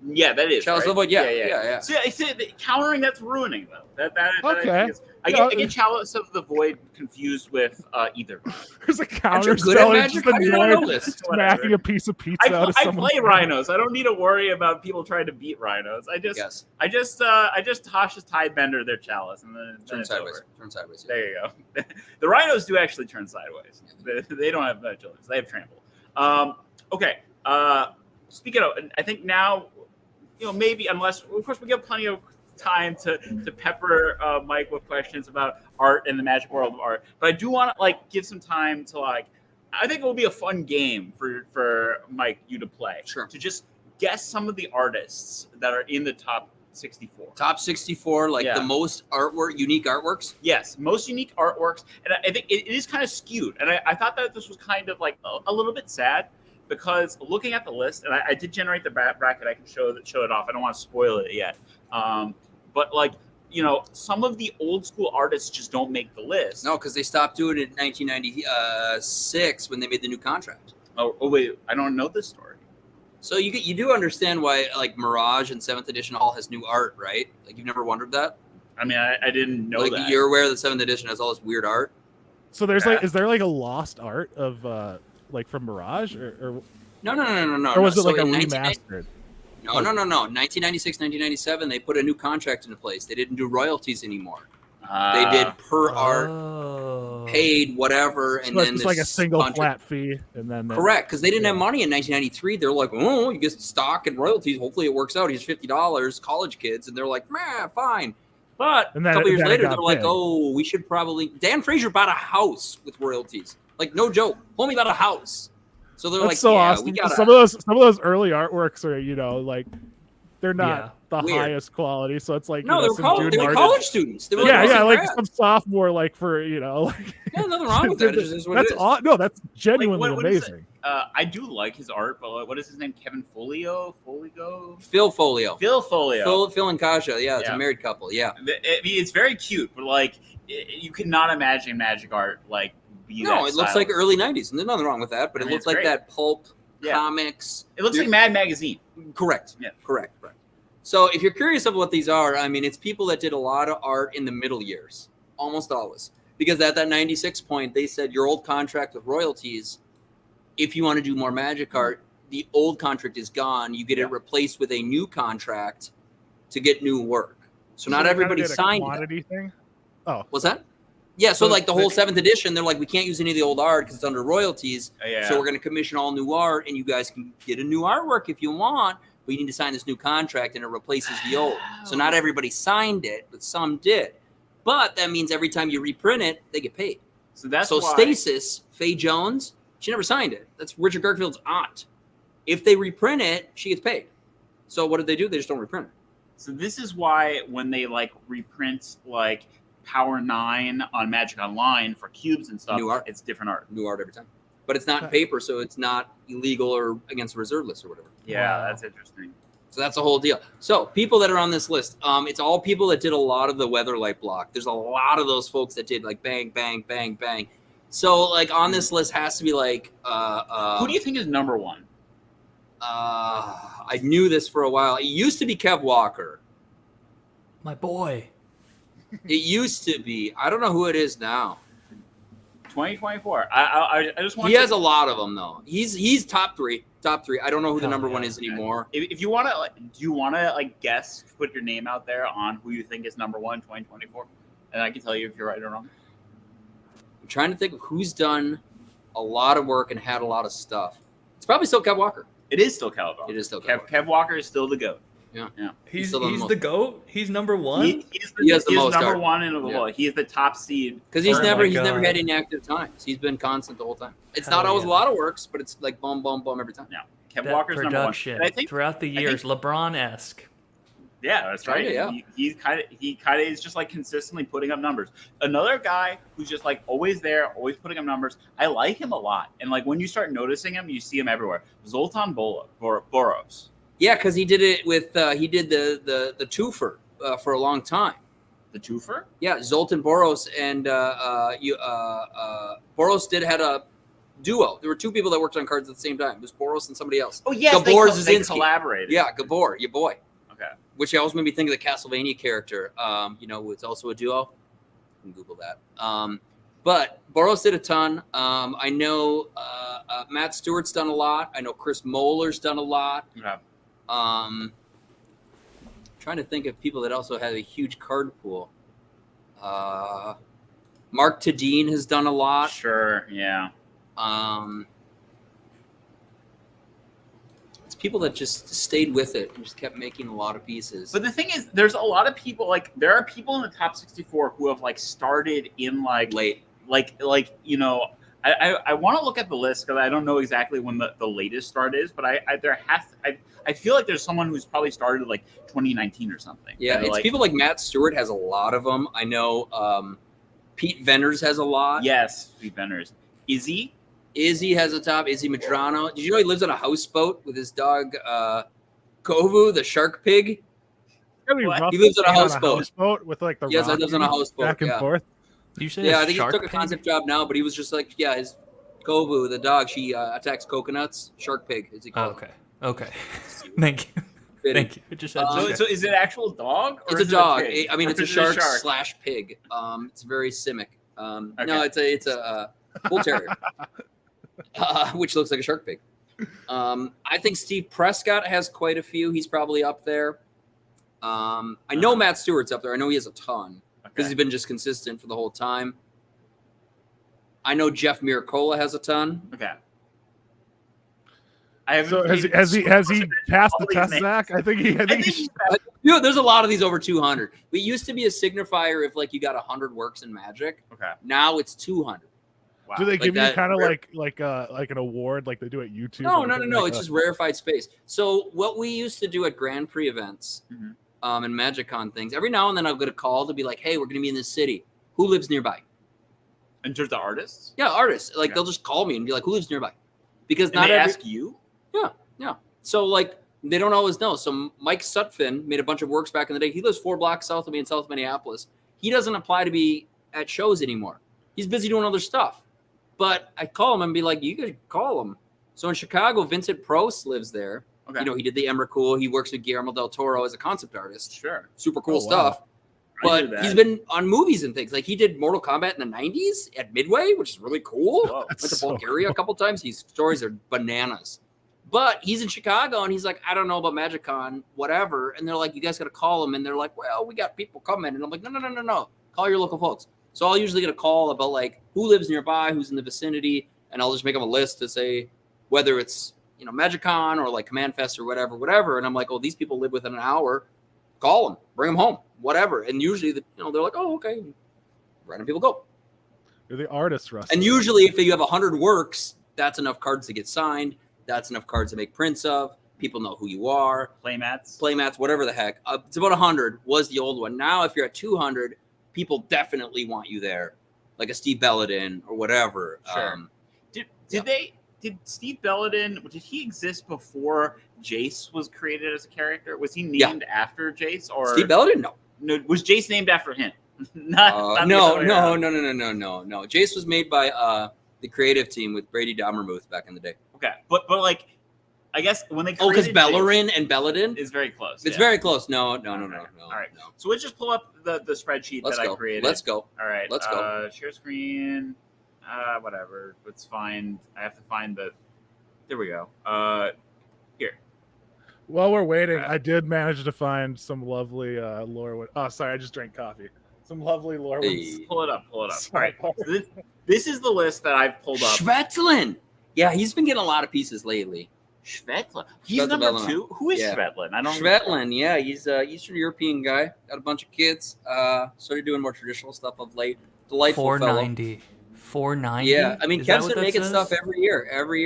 Yeah, that is. Chalice right? of the Void, yeah. So I said countering, that's ruining though. That Okay. I get Chalice of the Void confused with either. There's a counter good at speller Magic? just How do you not know annoyed, this? smacking a piece of pizza out of I someone's play hand. rhinos. I don't need to worry about people trying to beat rhinos. I just Tasha's Tidebender their Chalice and then Turn it's sideways. over. Turn sideways. There you go. The rhinos do actually turn sideways. They don't have children. They have trample. Okay. Speaking of, I think now, maybe unless, of course, we get plenty of time to pepper Mike with questions about art and the magic world of art. But I do want to give some time to I think it will be a fun game for Mike you to play. Sure. To just guess some of the artists that are in the top 64. Top 64, the most unique artworks? Yes, most unique artworks. And I think it is kind of skewed. And I thought that this was kind of a little bit sad because looking at the list, and I did generate the bracket, I can show it off. I don't want to spoil it yet. But some of the old school artists just don't make the list. No, because they stopped doing it in 1996 when they made the new contract. Oh wait, I don't know this story. So you do understand why Mirage and 7th edition all has new art, right? You've never wondered that? I mean, I didn't know that. You're aware that 7th edition has all this weird art? So there's is there a lost art of from Mirage or No. or was it a 1990 remastered? No. 1996, 1997, they put a new contract into place. They didn't do royalties anymore. They did per art, paid whatever, and so then it's a single flat fee, and then correct, because they didn't have money in 1993. They're like, oh, you get stock and royalties. Hopefully, it works out. He's $50, college kids, and they're like, man, fine. But a couple years later, they're like, oh, we should probably. Dan Fraser bought a house with royalties. No joke. Homie bought a house. So they're so awesome. We gotta... some of those early artworks are they're not the weird. Highest quality. So it's no, they were college students. They were some sophomore Yeah, nothing wrong with that. It is what it is. No, that's genuinely amazing. I do like his art, but what is his name? Kevin Folio? Phil Folio. Phil and Kasia. Yeah, it's a married couple. Yeah. I mean, it's very cute, but you could not imagine magic art it looks like early 90s, and there's nothing wrong with that, but it looks like that pulp comics. It looks like Mad Magazine. Correct. Yeah. Correct. So if you're curious of what these are, I mean, it's people that did a lot of art in the middle years, almost always. Because at that 96 point, they said your old contract with royalties, if you want to do more magic art, the old contract is gone. You get it replaced with a new contract to get new work. So not everybody signed quantity thing? Oh. What's that? Yeah, so the whole 7th edition, they're like, we can't use any of the old art because it's under royalties. So we're going to commission all new art, and you guys can get a new artwork if you want, but you need to sign this new contract, and it replaces the old. So not everybody signed it, but some did. But that means every time you reprint it, they get paid. So why Stasis, Faye Jones, she never signed it. That's Richard Garfield's aunt. If they reprint it, she gets paid. So what do? They just don't reprint it. So this is why when they reprint Power 9 on Magic Online for cubes and stuff, new art. It's different art. New art every time. But it's not paper, so it's not illegal or against the reserve list or whatever. Yeah, that's interesting. So that's the whole deal. So people that are on this list, it's all people that did a lot of the Weatherlight block. There's a lot of those folks that did bang, bang, bang, bang. So on this list has to be who do you think is number one? I knew this for a while. It used to be Kev Walker. My boy. It used to be. I don't know who it is now. 2024. I just want. He has a lot of them though. He's top three. I don't know who the number one is anymore. If you want to, do you want to guess? Put your name out there on who you think is number one 2024, and I can tell you if you're right or wrong. I'm trying to think of who's done a lot of work and had a lot of stuff. It's probably still Kev Walker. It is still Kev Walker. It is still Kev Walker. Kev Walker is still the GOAT. Yeah. He's the GOAT. He's number one. He has the most number art. one in the world. He is the top seed because he's never had any active times. He's been constant the whole time. It's not always a lot of works, but it's boom, boom, boom every time. Yeah, Kev Walker's number one. And I think throughout the years, LeBron-esque. Yeah, that's right. Yeah. He kind of is just consistently putting up numbers. Another guy who's just always there, always putting up numbers. I like him a lot, and when you start noticing him, you see him everywhere. Zoltan Boros. Yeah, because he did it with he did the twofer for a long time. The twofer? Yeah, Zoltan Boros and Boros had a duo. There were two people that worked on cards at the same time. It was Boros and somebody else. Oh, yes, they collaborated. Yeah, Gabor, your boy. Okay. Which always made me think of the Castlevania character. It's also a duo. You can Google that. But Boros did a ton. I know Matt Stewart's done a lot. I know Chris Moeller's done a lot. Yeah. Trying to think of people that also have a huge card pool. Mark Tadine has done a lot. Sure, yeah. It's people that just stayed with it and just kept making a lot of pieces. But the thing is, there's a lot of people, like, there are people in the top 64 who have, like, started in, like, late. Like I want to look at the list because I don't know exactly when the latest start is, but I feel like there's someone who's probably started like 2019 or something. Yeah, it's people like Matt Stewart has a lot of them. I know Pete Venners has a lot. Yes, Pete Venners. Izzy has a top. Izzy Madrano. Did you know he lives on a houseboat with his dog Kovu, the shark pig? He lives on a houseboat with like the he lives on a houseboat back and forth. You say I think he took a concept job now, but he was just like, his Kovu, the dog, she attacks coconuts. Shark pig, is he called? Okay. Thank you. Thank you. Just so is it an actual dog? Or it's a dog. I mean, it's a shark / pig. It's very Simic. Okay. No, it's a bull terrier, which looks like a shark pig. I think Steve Prescott has quite a few. He's probably up there. I know Matt Stewart's up there. I know he has a ton. Because he's been just consistent for the whole time. I know Jeff Miracola has a ton. Okay. Has he passed the test, Zach? I think he there's a lot of these over 200. We used to be a signifier if like you got 100 works in Magic. Okay. Now it's 200. Wow. Do they give you kind of like an award like they do at YouTube? No. It's just rarefied space. So what we used to do at Grand Prix events. Mm-hmm. And MagicCon things. Every now and then I'll get a call to be like, hey, we're going to be in this city. Who lives nearby? In terms of artists? Yeah, artists. Like, they'll just call me and be like, who lives nearby? Because not ask you? Yeah. So, like, they don't always know. So Mike Sutphin made a bunch of works back in the day. He lives 4 blocks south of me in South Minneapolis. He doesn't apply to be at shows anymore. He's busy doing other stuff. But I call him and be like, you could call him. So in Chicago, Vincent Prost lives there. Okay. He did the Emrakul. He works with Guillermo del Toro as a concept artist. Sure. Super cool stuff. But he's been on movies and things. Like he did Mortal Kombat in the 90s at Midway, which is really cool. Whoa, went to Bulgaria a couple times. His stories are bananas. But he's in Chicago and he's like, I don't know about MagicCon, whatever. And they're like, you guys got to call him. And they're like, well, we got people coming. And I'm like, no. Call your local folks. So I'll usually get a call about like who lives nearby, who's in the vicinity. And I'll just make them a list to say whether it's MagicCon or like Command Fest or whatever. And I'm like, oh, these people live within an hour. Call them, bring them home, whatever. And usually, they're like, oh, okay. Random people go. You're the artist, Russ. And usually, if you have 100 works, that's enough cards to get signed. That's enough cards to make prints of. People know who you are. Playmats, whatever the heck. It's about 100 was the old one. Now, if you're at 200, people definitely want you there, like a Steve Belladin or whatever. Sure. Did Steve Belladin, did he exist before Jace was created as a character? Was he named after Jace? Or Steve Belladin? No. Was Jace named after him? No. Jace was made by the creative team with Brady Dommermuth back in the day. Okay. But like, I guess when they created because Bellerin and Belladin is very close. It's very close. No. All right. So let's just pull up the spreadsheet I created. Let's go. All right. Let's go. Share screen. Whatever. Let's find. I have to find the. There we go. Here. While we're waiting, I did manage to find some lovely lore. Oh, sorry, I just drank coffee. Some lovely lore. Hey. Pull it up. Sorry. All right. So this is the list that I've pulled up. Svetlin. Yeah, he's been getting a lot of pieces lately. Svetlin. He's number 2. Who is Svetlin? I don't. Svetlin. Yeah, he's an Eastern European guy. Got a bunch of kids. Started doing more traditional stuff of late. Delightful 490. fellow. 490. Yeah, I mean, Kev's been making stuff every year. We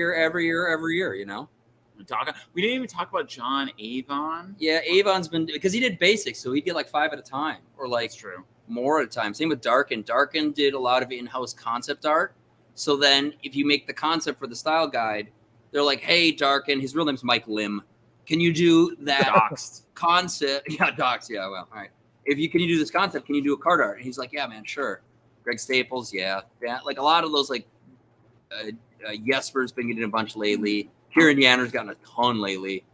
didn't even talk about John Avon. Yeah, Avon's been because he did basics, so he'd get like 5 at a time, or like more at a time. Same with Darkin. Darkin did a lot of in-house concept art. So then, if you make the concept for the style guide, they're like, "Hey, Darkin, his real name's Mike Lim. Can you do that concept?" Yeah, doxed. Yeah, well, all right. can you do this concept? Can you do a card art? And he's like, yeah, man, sure. Greg Staples, yeah. Like a lot of those, like Jesper's been getting a bunch lately. Kieran Yanner's gotten a ton lately.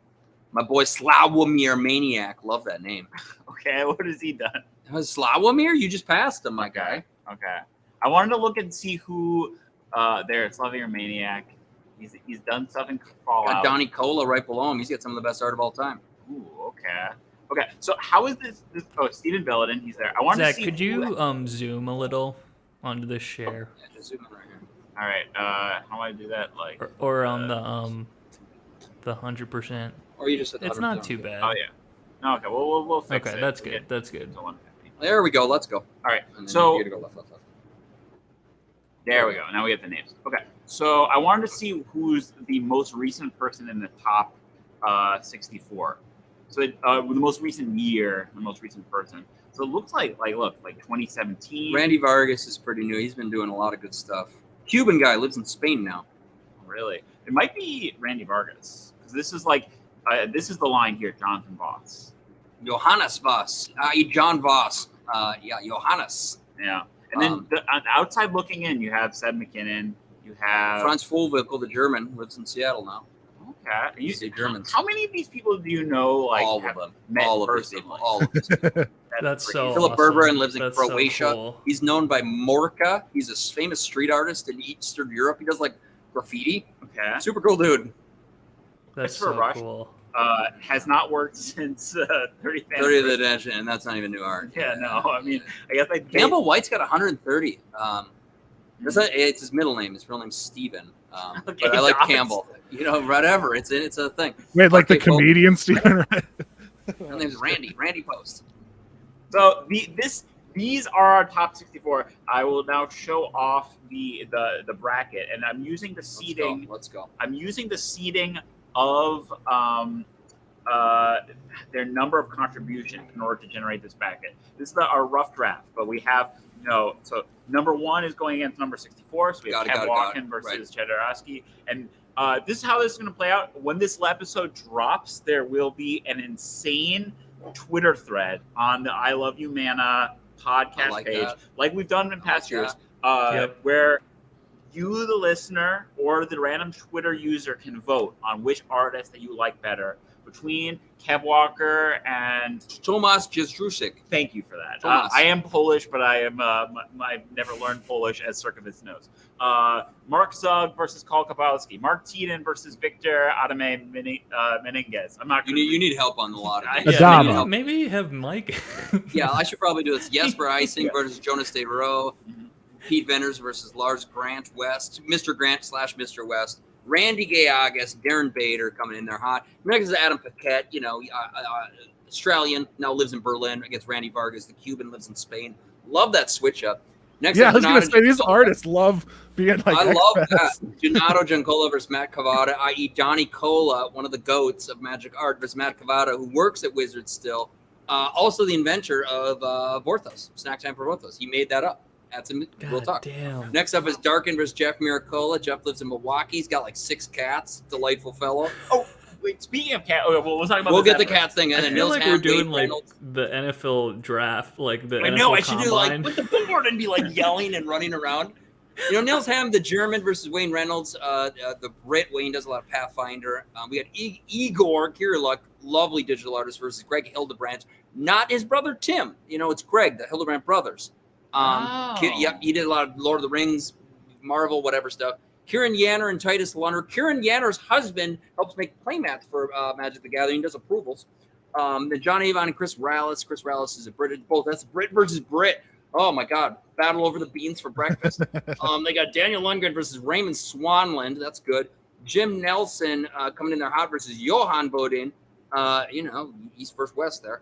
My boy Slawomir Maniac, love that name. Okay, what has he done? Slawomir, you just passed him, my guy. Okay. I wanted to look and see who there. Slawomir Maniac. He's done stuff in Fallout. Got Donnie Cola right below him. He's got some of the best art of all time. Ooh, okay. Okay, so how is this Stephen Belladin, he's there. I wanted Zach, to see could you zoom a little onto the share? Yeah, just zoom in right here. All right, how do I do that? Like or on the 100%. Or you just It's not too bad. Oh yeah. No, okay, we'll fix it. Okay, that's good. That's good. There we go. Let's go. All right. And then so you gotta go left. there we go. Now we get the names. Okay. So I wanted to see who's the most recent person in the top 64. So the most recent year, the most recent person. So it looks like 2017. Randy Vargas is pretty new. He's been doing a lot of good stuff. Cuban guy, lives in Spain now. Really? It might be Randy Vargas because this is this is the line here, Jonathan Voss. Johannes Voss. John Voss. Johannes. Yeah. And then on the outside looking in, you have Seb McKinnon. You have Franz Vollwinkel, the German, lives in Seattle now. Okay. You say Germans. How many of these people do you know? Like all of them. Met All of personally? these people. All of these people. That's so Philip awesome. Berberin lives in That's so Croatia. cool. He's known by Morka. He's a famous street artist in Eastern Europe. He does like graffiti. Okay. Super cool dude. That's Christopher so Rush. cool. Has not worked since 30th 30th edition, and that's not even new art. Yeah, no. I mean, I guess Campbell White's got 130. It's his middle name. His real name's Steven. Okay, but I like Dobbs. Campbell. Whatever. It's a thing. Wait, like Okay, the comedian Stephen? His name's Randy. Randy Post. So these are our top 64. I will now show off the bracket, and I'm using the seating. Let's go. I'm using the seating of their number of contributions in order to generate this bracket. This is our rough draft, but we have so number 1 is going against number 64. So we have Kev Walken versus Chedorowski, and this is how this is going to play out. When this episode drops, there will be an insane Twitter thread on the I Love You Mana podcast page, like we've done in past years, where you, the listener, or the random Twitter user can vote on which artist that you like better between Kev Walker and Tomasz Jędrzejczyk. Thank you for that. Tomasz. I am Polish, but I am I've never learned Polish, as Circovitz knows. Mark Zug versus Karl Kabowski. Mark Teden versus Victor Adame Meninguez. I'm not. You need help on a lot of yeah, maybe have Mike. Yeah, I should probably do this. Jesper Eising versus Jonas De Roo. Pete Venners versus Lars Grant West. Mr. Grant / Mr. West. Randy Gayagas, Darren Bader coming in there hot. Next is Adam Paquette, Australian, now lives in Berlin against Randy Vargas. The Cuban lives in Spain. Love that switch up. Next, I was going to say these artists love being like. I love that. Donato Giancola versus Matt Cavada, i.e. Donnie Cola, one of the goats of magic art, versus Matt Cavada, who works at Wizards still. Also the inventor of Vorthos, Snack Time for Vorthos. He made that up. That's a real talk. Damn. Next up is Darkin versus Jeff Miracola. Jeff lives in Milwaukee. He's got like 6 cats. Delightful fellow. Oh, wait. Speaking of cat, we'll talk about. We'll get the cats thing, and I then feel Nils like Ham, we're doing Wade like Reynolds. the NFL draft, like the NFL I know. I should do combine. like with the board and be like yelling and running around. Nils Ham, the German versus Wayne Reynolds. The Brit. Wayne does a lot of Pathfinder. We got Igor Kiriluk, lovely digital artist, versus Greg Hildebrandt. Not his brother Tim. It's Greg, the Hildebrandt brothers. He did a lot of Lord of the Rings, Marvel, whatever stuff. Kieran Yanner and Titus Lunner. Kieran Yanner's husband helps make playmats for Magic the Gathering. He does approvals. Then John Avon and Chris Rallis. Chris Rallis is a Brit. Both. That's Brit versus Brit. Oh, my God. Battle over the beans for breakfast. They got Daniel Lundgren versus Raymond Swanland. That's good. Jim Nelson coming in there hot versus Johan Bodin. East versus West there.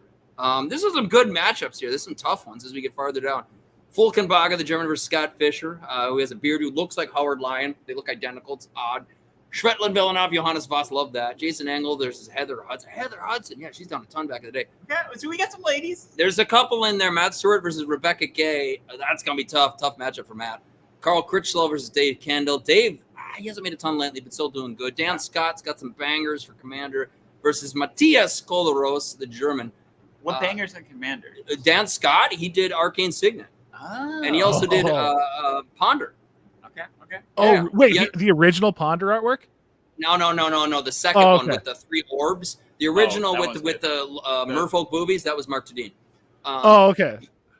This is some good matchups here. There's some tough ones as we get farther down. Fulkenbaga, the German, versus Scott Fisher, who has a beard who looks like Howard Lyon. They look identical. It's odd. Schwetlin Villanov, Johannes Voss, love that. Jason Engel, there's Heather Hudson. Heather Hudson, yeah, she's done a ton back in the day. Yeah, so we got some ladies. There's a couple in there. Matt Stewart versus Rebecca Gay. That's going to be tough. Tough matchup for Matt. Carl Critchlow versus Dave Kendall. Dave, he hasn't made a ton lately, but still doing good. Dan Scott's got some bangers for Commander versus Matthias Kolaros, the German. What bangers and Commander? Dan Scott, he did Arcane Signet. Oh. And he also did Ponder. Okay. Oh, Yeah. wait, Yeah. the original Ponder artwork? No. The second one with the 3 orbs. The original with the Merfolk boobies, that was Mark Tadine. Okay.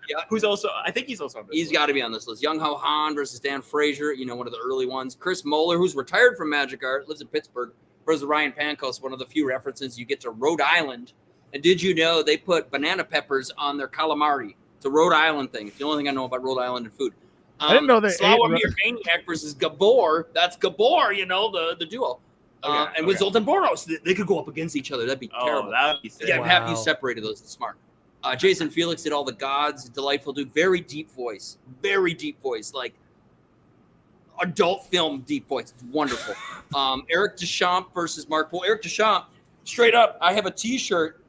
Yeah. Who's also, I think he's also on this He's list. got to be on this list. Young Ho Han versus Dan Frazier, one of the early ones. Chris Moeller, who's retired from Magic Art, lives in Pittsburgh, versus Ryan Pankos, one of the few references you get to Rhode Island. And did you know they put banana peppers on their calamari? It's a Rhode Island thing. It's the only thing I know about Rhode Island and food. I didn't know they Slawomir Maniac versus Gabor. That's Gabor, the duo. And with Zoltan Bornos, they could go up against each other. That'd be terrible. That would be sick. Yeah, have you separated those. It's smart. Jason Felix did all the gods. Delightful dude. Very deep voice. Like adult film deep voice. It's wonderful. Eric Deschamps versus Mark Poole. Eric Deschamps, straight up, I have a T-shirt.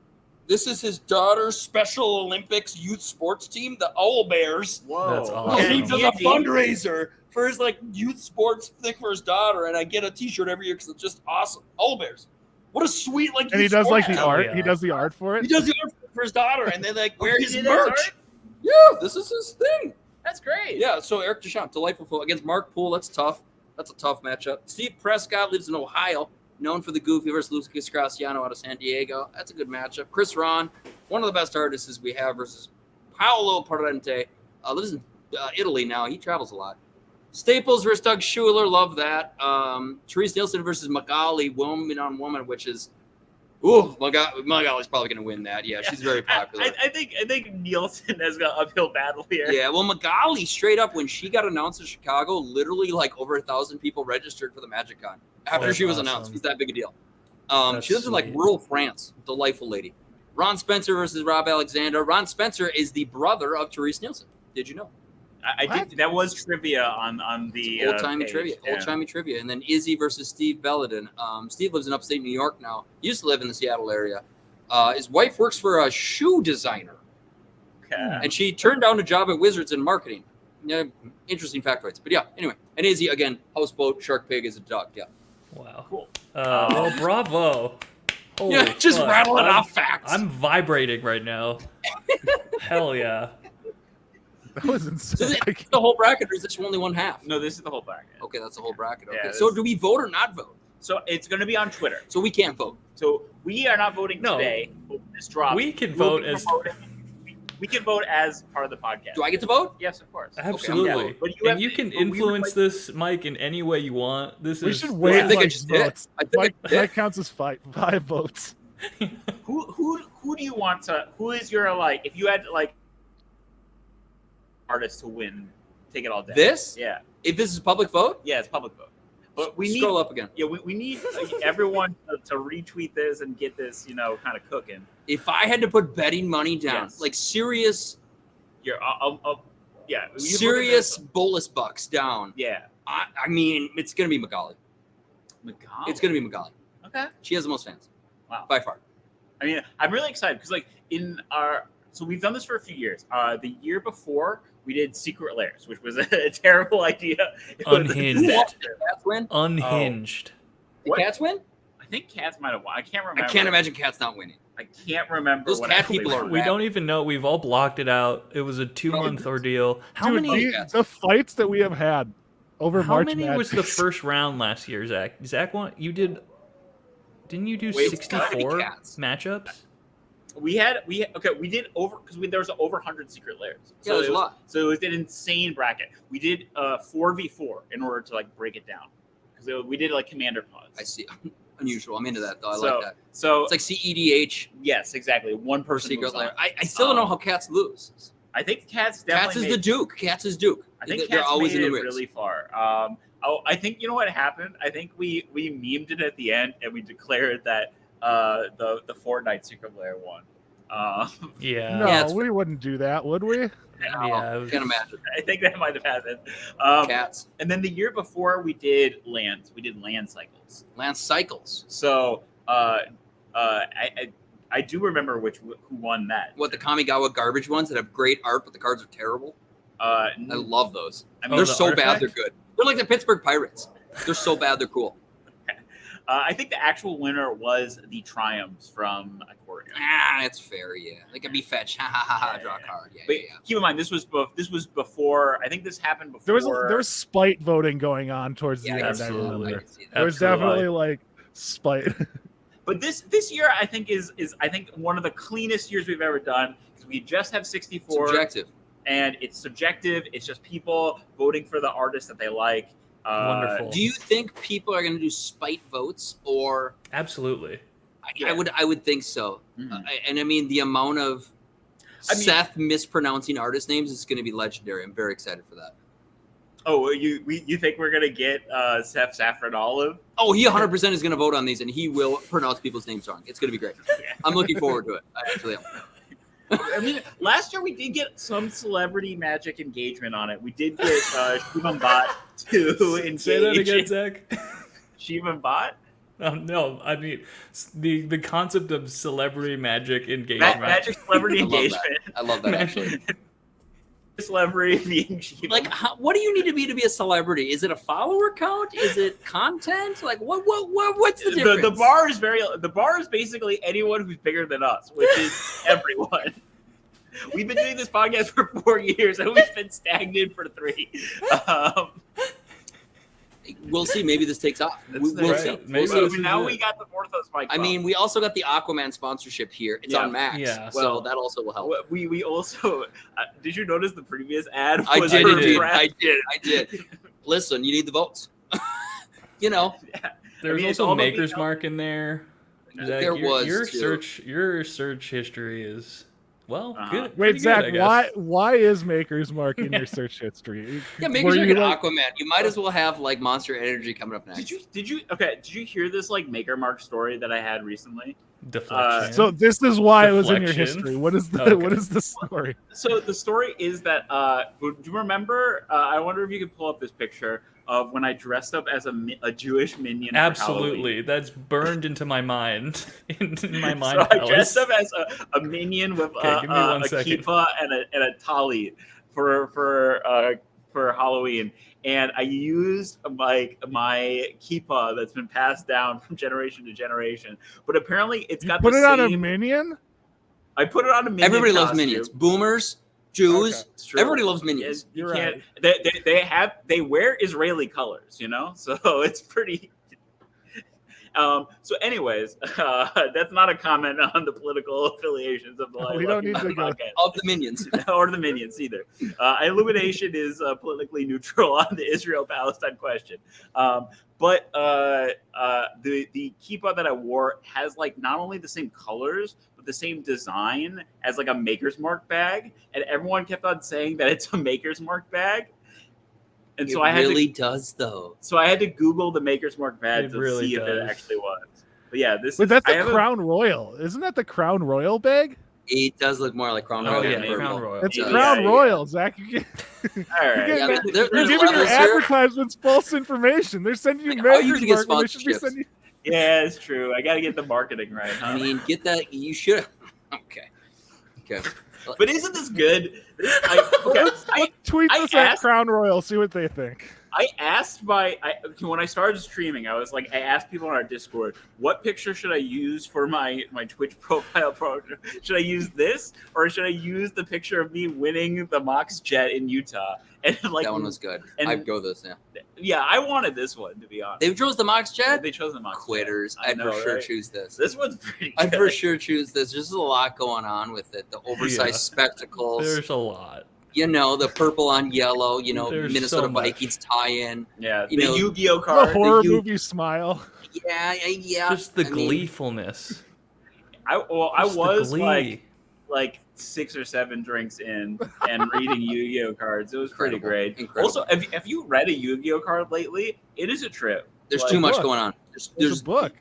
This is his daughter's Special Olympics youth sports team, the Owl Bears. Whoa. That's awesome. And he does a fundraiser for his youth sports thing for his daughter, and I get a T-shirt every year because it's just awesome. Owl Bears. What a sweet And he does the art. Yeah. He does the art for it. He does the art for his daughter, and they wear his did merch. his art? Yeah, this is his thing. That's great. Yeah, so Eric Deschamps, delightful fool against Mark Poole. That's tough. That's a tough matchup. Steve Prescott lives in Ohio, known for the Goofy versus Lucas Graciano out of San Diego. That's a good matchup. Chris Ron, one of the best artists we have, versus Paolo Parente. Lives in Italy now. He travels a lot. Staples versus Doug Schuler. Love that. Therese Nielsen versus Magali, woman on woman, which is, Magali's probably going to win that. Yeah, she's very popular. I think Nielsen has got an uphill battle here. Yeah, well, Magali, straight up, when she got announced in Chicago, literally over 1,000 people registered for the Magic Con after she was announced. She's that big a deal. She lives in rural France. Delightful lady. Ron Spencer versus Rob Alexander. Ron Spencer is the brother of Therese Nielsen. Did you know? I did. That was trivia on the old-timey page. trivia. Yeah. Old-timey trivia. And then Izzy versus Steve Belladin. Steve lives in upstate New York now. Used to live in the Seattle area. His wife works for a shoe designer. Okay. And she turned down a job at Wizards in marketing. Yeah, interesting factoids. But yeah, anyway. And Izzy, again, houseboat, shark pig is a duck. Yeah. Wow. Cool. Well, bravo. Holy Yeah, just fuck. rattling off facts. I'm vibrating right now. Hell yeah. That was insane. So the whole bracket, or is this only one half? No, this is the whole bracket. Okay, that's the whole bracket. Okay. Yeah, So do we vote or not vote? So it's going to be on Twitter. So we can't vote. So we are not voting No. today. This drops. We can We'll vote be as- promoting- We can vote as part of the podcast. Do I get to vote? Yes, of course. Absolutely. But you have And you to- can but we would influence like- this, Mike, in any way you want. This We is should I wait think I Mike's just did. votes. I think Mike, I did. Mike counts as five votes. Who do you want to? Who is your if you had artist to win, take it all down? This? Yeah, If this is a public vote? yeah, it's public vote. But we Scroll need up again. Yeah, we need everyone to retweet this and get this kind of cooking. If I had to put betting money down, Yes. serious Yeah, yeah, you look at serious this- bolus bucks down, Yeah, I mean, it's going to be Magali. It's going to be Magali. Okay. She has the most fans. Wow. By far. I mean, I'm really excited because so we've done this for a few years. The year before we did Secret Lairs, which was a terrible idea. It was a Unhinged. disaster. Cats win? unhinged. Did What? Cats win? I think Cats might have won. I can't remember. I can't imagine Cats not winning. I can't remember. Those what cat actually people are won. We don't even know. We've all blocked it out. It was a 2-month ordeal. How Dude, many? the fights that we have had over How March many Madness. was the first round last year, Zach? Zach won. You did. Didn't you do Wait, it's gotta be 64 Cats. matchups? We did over because there was over 100 Secret Lairs. Yeah, there's it a was, lot. So it was an insane bracket. We did 4v4 in order to break it down because we did Commander pods. I see. Unusual. I'm into that, though. I so, like that. So It's like CEDH yes, exactly. One for person Secret moves on. Lair. I still don't know how Cats lose. I think Cats Cats definitely is the Duke. Cats is Duke. I think they're Cats always made in the it mix. really far. I think you know what happened. I think we memed it at the end and we declared that the Fortnite Secret Lair won. Yeah. No, Yeah, it's- we wouldn't do that, would we? Yeah, it was- Can't imagine. I think that might have happened. Cats. And then the year before we did lands. We did land cycles. Lance Cycles. So I do remember who won that. What, the Kamigawa garbage ones that have great art, but the cards are terrible? I love those. I mean, They're the so bad, artifact? they're good. They're like the Pittsburgh Pirates. They're so bad, they're cool. I think the actual winner was the Triumphs from Tor Uggen. That's fair. Yeah, they could be fetch. Ha ha ha ha. Draw a card. Yeah, But yeah. keep in mind, this was before. I think this happened before. There was spite voting going on towards the end. absolutely. I remember. There was definitely like spite. But this year, I think is I think one of the cleanest years we've ever done because we just have 64. Subjective. And it's subjective. It's just people voting for the artist that they like. Wonderful. Do you think people are going to do spite votes or? Absolutely. I would think so. Mm-hmm. And I mean, the amount of Seth mispronouncing artist names is going to be legendary. I'm very excited for that. Oh, you think we're gonna get Seth Saffron Olive? Oh, he 100% is going to vote on these, and he will pronounce people's names wrong. It's going to be great. I'm looking forward to it. I actually am. I mean, last year we did get some celebrity magic engagement on it. We did get Shivam Bhat to engage. Say that again, Zach. Shivam Bhat? No, I mean the concept of celebrity magic engagement. Magic celebrity engagement. I love that actually. Celebrity being Shivam. Like, what do you need to be a celebrity? Is it a follower count? Is it content? Like, what's the difference? The bar is basically anyone who's bigger than us, which is everyone. We've been doing this podcast for 4 years and we've been stagnant for 3. We'll see. Maybe this takes off. We'll see. Maybe so now we got the Vorthos mic. I mean, we also got the Aquaman sponsorship here. It's on Max. Yeah. So that also will help. We also did you notice the previous ad? I did. Listen, you need the votes. You know. Yeah. There's also Maker's Mark in there. Zach, your search history is good. Wait, Zach, why is Maker's Mark in your search history? Yeah, Maker's Mark and Aquaman. You might as well have like Monster Energy coming up next. Did you hear this like Maker Mark story that I had recently? Deflection. So this is why it was in your history. What is the story? So the story is that do you remember? I wonder if you could pull up this picture of when I dressed up as a Jewish minion. Absolutely, that's burned into my mind. In my mind, so I dressed up as a minion with a kippah and a tali for Halloween, and I used my kippah that's been passed down from generation to generation. But apparently, it's got put it on a minion. I put it on a minion. Everybody loves minions. Boomers. Jews, everybody loves minions. You can't. They wear Israeli colors, you know, so it's pretty. So, anyways, that's not a comment on the political affiliations of the. We don't need to go of the minions or the minions either. Illumination is politically neutral on the Israel-Palestine question. But the kippah that I wore has like not only the same colors but the same design as like a Maker's Mark bag, and everyone kept on saying that it's a Maker's Mark bag. And so it does though. So I had to Google the Maker's Mark bag to see if it actually was. But yeah, that's the Crown Royal. Isn't that the Crown Royal bag? It does look more like Crown Royal. Yeah, Crown Royal. It's Crown Royal, Zach. All right. They're giving your advertisements false information. They're sending you Maker's Mark. They should be sending you. Yeah, it's true. I got to get the marketing right. Huh? I mean, get that. You should. Okay. But isn't this good? Tweet this at Crown Royal. See what they think. I asked when I started streaming, I asked people on our Discord, what picture should I use for my Twitch profile? Should I use this or should I use the picture of me winning the Mox Jet in Utah? And like that one was good. I'd go this. Yeah, I wanted this one to be honest. They chose the Mox Jet. They chose the Mox Quitters. Jet. I'd for sure choose this. This one's pretty. I'd for sure choose this. There's a lot going on with it. The oversized spectacles. There's a lot. You know, the purple on yellow, There's Minnesota so Vikings tie-in. Yeah, the Yu-Gi-Oh card. The horror movie smile. Yeah. Just the gleefulness. I was like 6 or 7 drinks in and reading Yu-Gi-Oh cards. It was pretty great. Incredible. Also, if you read a Yu-Gi-Oh card lately, it is a trip. There's too much going on. There's a book.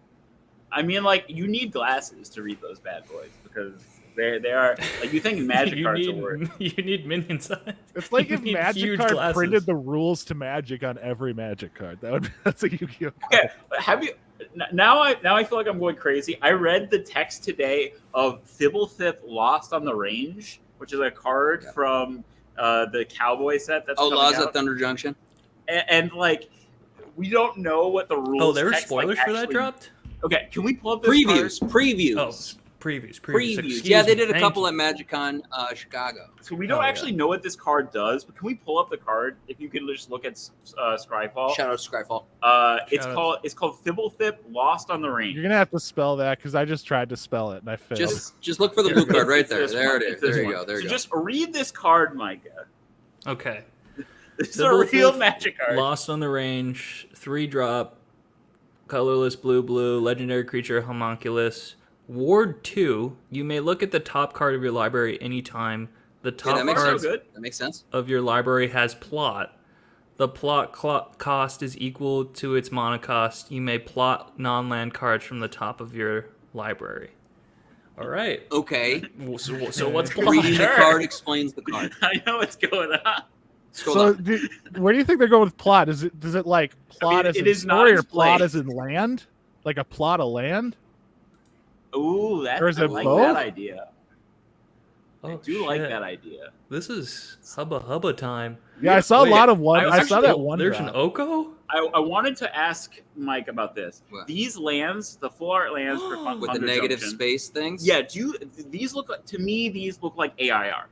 I mean, like, you need glasses to read those bad boys because they are like you think Magic cards are worth. You need minions. It's like if Magic card printed the rules to Magic on every Magic card. That's a Yu-Gi-Oh card. Okay, have you? Now I feel like I'm going crazy. I read the text today of Thibblethip Lost on the Range, which is a card from the Cowboy set. That's Laws at Thunder Junction. And like we don't know what the rules. Oh, there were text, spoilers for that dropped. Okay, can we pull up this Previews. card? Previews. Oh, previews. Previews. Yeah, they did a couple at MagicCon Chicago. So we don't actually know what this card does, but can we pull up the card? If you could just look at Scryfall. Shout out to Scryfall. It's called Thibblethip Lost on the Range. You're gonna have to spell that because I just tried to spell it and I failed. Just look for the blue card right there. It's this There one. it is. It's this There you one. go. There you So go. just read this card, Micah. Okay. This is a real Magic card. Lost on the Range, 3-drop, colorless blue, legendary creature, homunculus. Ward 2, you may look at the top card of your library anytime. The top that makes card sense. That makes sense. of your library has plot. The plot cost is equal to its mana cost. You may plot non-land cards from the top of your library. All right. Okay. So what's plot? Reading the card explains the card. I know what's going on. So, where do you think they're going with plot? Does it like plot as in story or plot as in land? Like a plot of land? Ooh, I like both? that idea. Oh, I do like that idea. This is hubba time. Yeah, I saw a lot of one. I saw actually- that one. There's drop. an Oko? I wanted to ask Mike about this. What? These lands, the full art lands for Thunder With the negative Junction, space things. Yeah, these look like, to me? These look like AIR.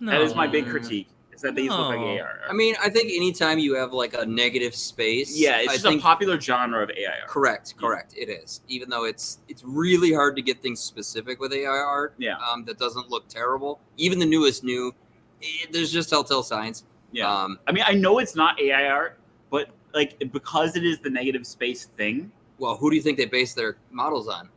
No. That is my big critique. Is that these look like No. AIR? I mean, I think anytime you have like a negative space, yeah, it's I just think, a popular genre of AIR. Correct. It is. Even though it's really hard to get things specific with AI art. Yeah. That doesn't look terrible. Even the newest there's just telltale signs. Yeah. I mean, I know it's not AIR, but like because it is the negative space thing. Well, who do you think they base their models on?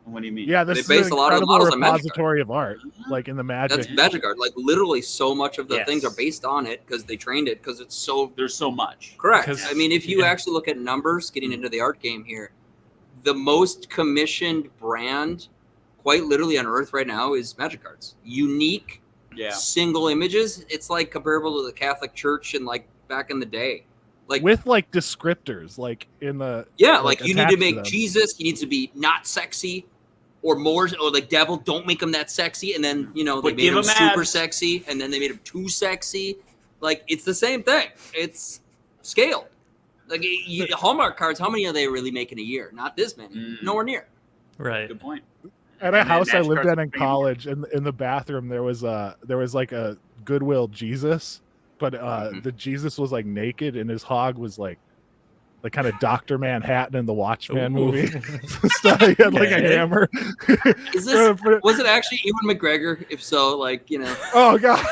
What do you mean? Yeah, this They is base an a lot of the incredible models on Magic repository of art, like in the Magic. That's Magic art. Like literally, so much of the Yes. things are based on it because they trained it because it's so There's so much. correct. 'Cause- I mean, if you actually look at numbers, getting into the art game here, the most commissioned brand, quite literally on Earth right now, is Magic cards. Unique, Yeah. single images. It's like comparable to the Catholic Church and like back in the day. Like with like descriptors, like in the yeah, like you need attached to to make them. Jesus. He needs to be not sexy. Or more, or like devil, don't make him that sexy, and then they But made give him him super abs. sexy, and then they made him too sexy. Like it's the same thing. It's scale. Like Hallmark cards, how many are they really making a year? Not this many. Nowhere near. Right. Good point. At a And then house I Magic lived cards at in are college, and in the bathroom there was like a Goodwill Jesus, but the Jesus was like naked, and his hog was like kind of Dr. Manhattan in the Watchmen Ooh. movie. Stuff. He had like a Okay. hammer. Is this was it actually Ewan McGregor? If so, like Oh god.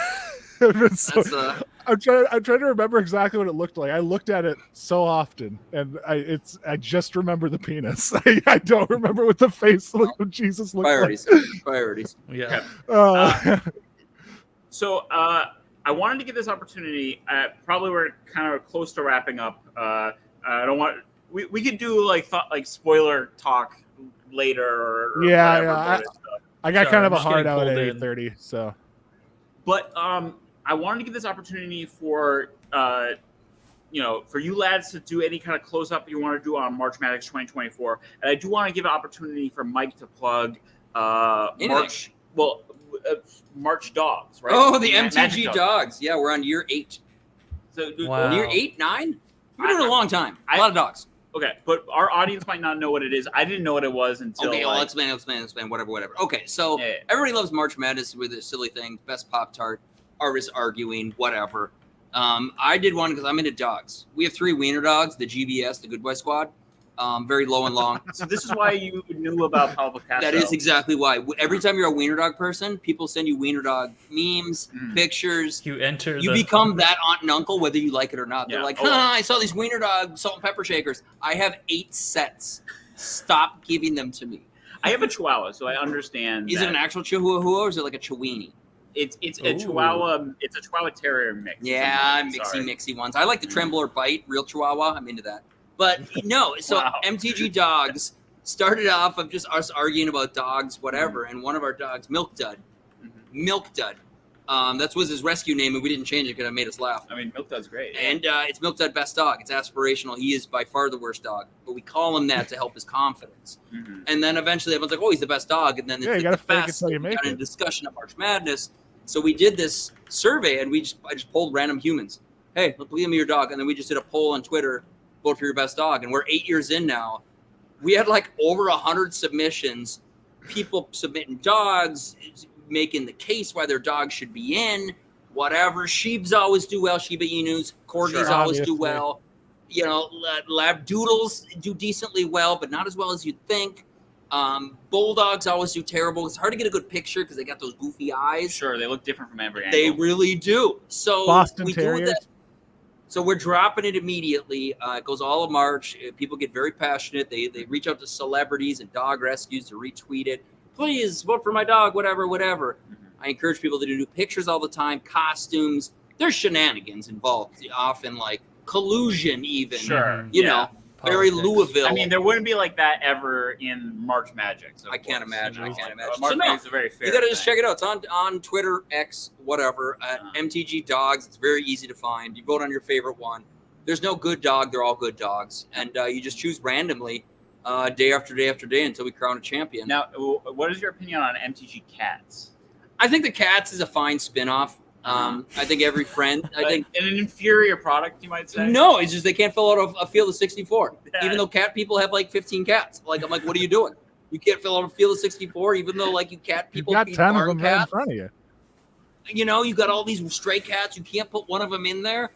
It's so- that's I'm trying to remember exactly what it looked like. I looked at it so often, and I just remember the penis. I don't remember what the face of Jesus looked priorities. Priorities. Yeah. like. So I wanted to get this opportunity. Probably we're kind of close to wrapping up. I don't want. We could do like spoiler talk later. Or Yeah, whatever, yeah, bonus stuff. I got Sorry, kind of I'm a just hard getting out at pulled in. 8:30, so. But I wanted to give this opportunity for for you lads to do any kind of close up you want to do on March Madness 2024, and I do want to give an opportunity for Mike to plug March. Well, March Dogs, right? Oh, the Magic MTG dogs. Yeah, we're on year 8. So, Wow. Year 8, 9. We've been doing it a long time. A lot of dogs. Okay, but our audience might not know what it is. I didn't know what it was until. Okay, I'll explain. Whatever. Okay, so Yeah. everybody loves March Madness with this silly thing. Best Pop-Tart, artists arguing, whatever. I did one because I'm into dogs. We have 3 wiener dogs, the GBS, the Good Boy Squad. Very low and long. So this is why you knew about Pablo Castro. That is exactly why. Every time you're a wiener dog person, people send you wiener dog memes, pictures. You enter You the become that aunt and uncle whether you like it or not. They're Yeah. like, Oh. I saw these wiener dog salt and pepper shakers. I have 8 sets. Stop giving them to me. I have a Chihuahua, so I understand. Is it an actual Chihuahua or is it like a Chiweenie? It's a Ooh. Chihuahua. It's a Chihuahua Terrier mix. Yeah, Sorry. mixy ones. I like the tremble or bite, real Chihuahua. I'm into that. But no, so Wow. MTG Dogs started off of just us arguing about dogs, whatever. And one of our dogs, Milk Dud. Milk Dud. That was his rescue name, and we didn't change it because it made us laugh. I mean, Milk Dud's great. And it's Milk Dud best dog. It's aspirational. He is by far the worst dog, but we call him that to help his confidence. Mhm. And then eventually everyone's like, "Oh, he's the best dog." And then Yeah, you it's gotta the fake it best. till you We make got in it. a discussion of March Madness. So we did this survey, and I just pulled random humans, hey, give me your dog. And then we just did a poll on Twitter, vote for your best dog. And we're 8 years in now. We had like over 100 submissions, people submitting dogs, making the case why their dog should be in, whatever. Sheebs always do well. Shiba Inus, Corgis always do well. You know, lab doodles do decently well, but not as well as you'd think. Bulldogs always do terrible. It's hard to get a good picture because they got those goofy eyes. Sure, they look different from every angle. They really do. So Boston we Terriers. do that. So we're dropping it immediately. It goes all of March. People get very passionate. They reach out to celebrities and dog rescues to retweet it. Please vote for my dog, whatever. I encourage people to do pictures all the time, costumes. There's shenanigans involved, often like collusion even. Sure. You know, very Louisville. I mean, there wouldn't be like that ever in March Magic. So I can't imagine. You know, I can't imagine. March So no, Magic's a very fair you got to just thing. check it out. It's on Twitter, X, whatever, at MTG Dogs. It's very easy to find. You vote on your favorite one. There's no good dog. They're all good dogs. And you just choose randomly day after day after day until we crown a champion. Now, what is your opinion on MTG Cats? I think the Cats is a fine spin-off. I think every friend. I think an inferior product, you might say. No, it's just they can't fill out a field of 64. Yeah. Even though cat people have like 15 cats. Like I'm like, what are you doing? You can't fill out a field of 64, even though like you cat people You've got feed 10 of barn them right in cats. front of you. You know, you got all these stray cats. You can't put one of them in there.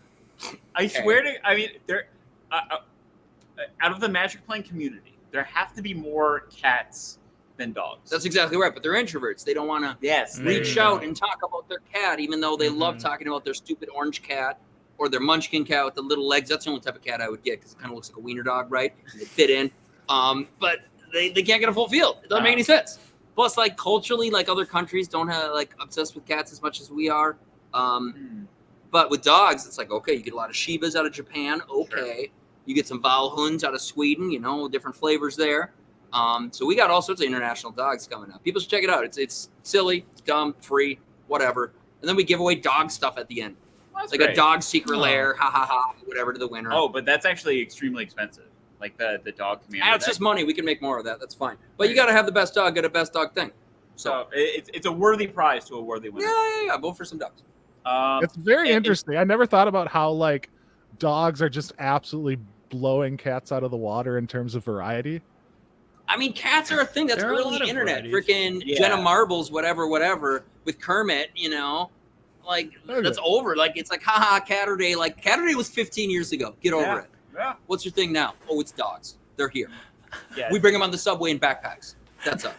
I swear to, I mean, there, out of the Magic playing community, there have to be more cats than dogs. That's exactly right. But they're introverts. They don't want to reach out and talk about their cat, even though they love talking about their stupid orange cat or their munchkin cat with the little legs. That's the only type of cat I would get because it kind of looks like a wiener dog, right? They fit in. But they can't get a full field. It doesn't make any sense. Plus, like culturally, like other countries don't have like obsessed with cats as much as we are. But with dogs, it's like, okay, you get a lot of Shibas out of Japan. Okay. Sure. You get some Valhunds out of Sweden, you know, different flavors there. So we got all sorts of international dogs coming up. People should check it out. It's silly, it's dumb, free, whatever. And then we give away dog stuff at the end. Like great. A dog secret lair, whatever to the winner. Oh, but that's actually extremely expensive. Like the dog commander. It's just money. We can make more of that. That's fine. But you got to have the best dog, get a best dog thing. So it's a worthy prize to a worthy winner. Yeah. Vote for some dogs. It's very interesting. I never thought about how like dogs are just absolutely blowing cats out of the water in terms of variety. I mean, cats are a thing that's early internet. Freaking Jenna Marbles, whatever, with Kermit, you know, like that's over. Like it's like, Catterday. Like Catterday was 15 years ago. Get over it. Yeah. What's your thing now? Oh, it's dogs. They're here. Yeah. We bring them on the subway in backpacks. That's up.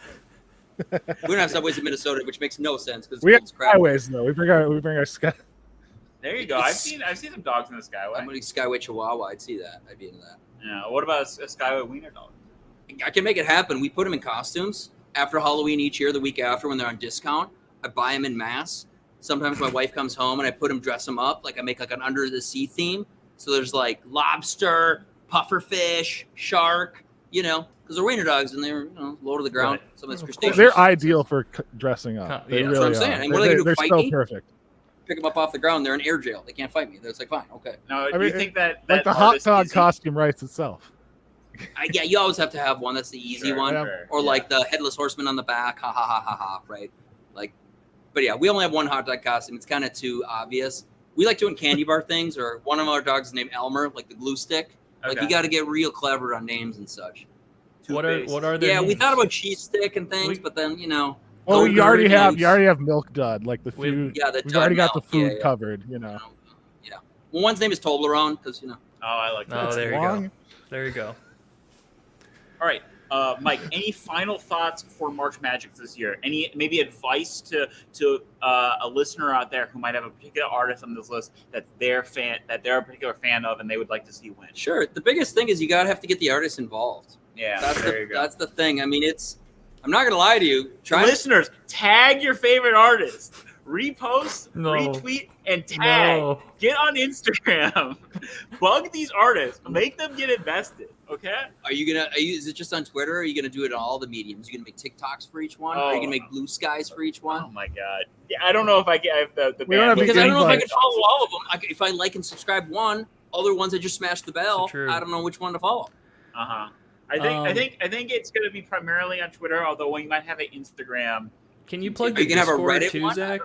We don't have subways in Minnesota, which makes no sense because we have skyways though. We bring our sky. There you go. I've seen some dogs in the Skyway. I'm gonna Skyway Chihuahua. I'd see that. I'd be into that. Yeah. What about a Skyway Wiener dog? I can make it happen. We put them in costumes after Halloween each year. The week after, when they're on discount, I buy them in mass. Sometimes my wife comes home and I put them, dress them up. Like I make like an under the sea theme. So there's like lobster, pufferfish, shark. You know, because they're wiener dogs and they're low to the ground. Right. Some of that's crustaceans. They're ideal for dressing up. They that's really what I'm saying. And what are they going to do? They're Fight so me? Perfect. Pick them up off the ground. They're in air jail. They can't fight me. That's like fine, okay. No, I mean, you think that like the hot dog costume writes itself. Yeah, you always have to have one. That's the easy one. Sure, or like the headless horseman on the back. Ha ha ha ha ha. Right. Like, but yeah, we only have one hot dog costume. It's kind of too obvious. We like doing candy bar things. Or one of our dogs is named Elmer, like the glue stick. Like you got to get real clever on names and such. What are their names? We thought about cheese stick and things, but then Oh, you already have Milk Dud, like the food. We've already got the food covered, you know. Yeah. Well, one's name is Toblerone because Oh, I like that. Oh, there you go. There you go. All right, Mike. Any final thoughts for March Magic this year? Any maybe advice to a listener out there who might have a particular artist on this list that they're a particular fan of and they would like to see win? Sure. The biggest thing is you gotta have to get the artist involved. Yeah, that's the thing. I mean, I'm not gonna lie to you. Listeners, tag your favorite artist, repost, retweet, and tag. Get on Instagram, bug these artists, make them get invested. Okay? Is it just on Twitter? Or are you gonna do it on all the mediums? Are you gonna make TikToks for each one? Or are you gonna make blue skies for each one? Oh my god! Yeah, I don't know if I have the because I don't know if I can follow all of them. If I like and subscribe one, other ones I just smash the bell. I don't know which one to follow. I think it's going to be primarily on Twitter, although we might have an Instagram. Can you plug the Discord too, Zach?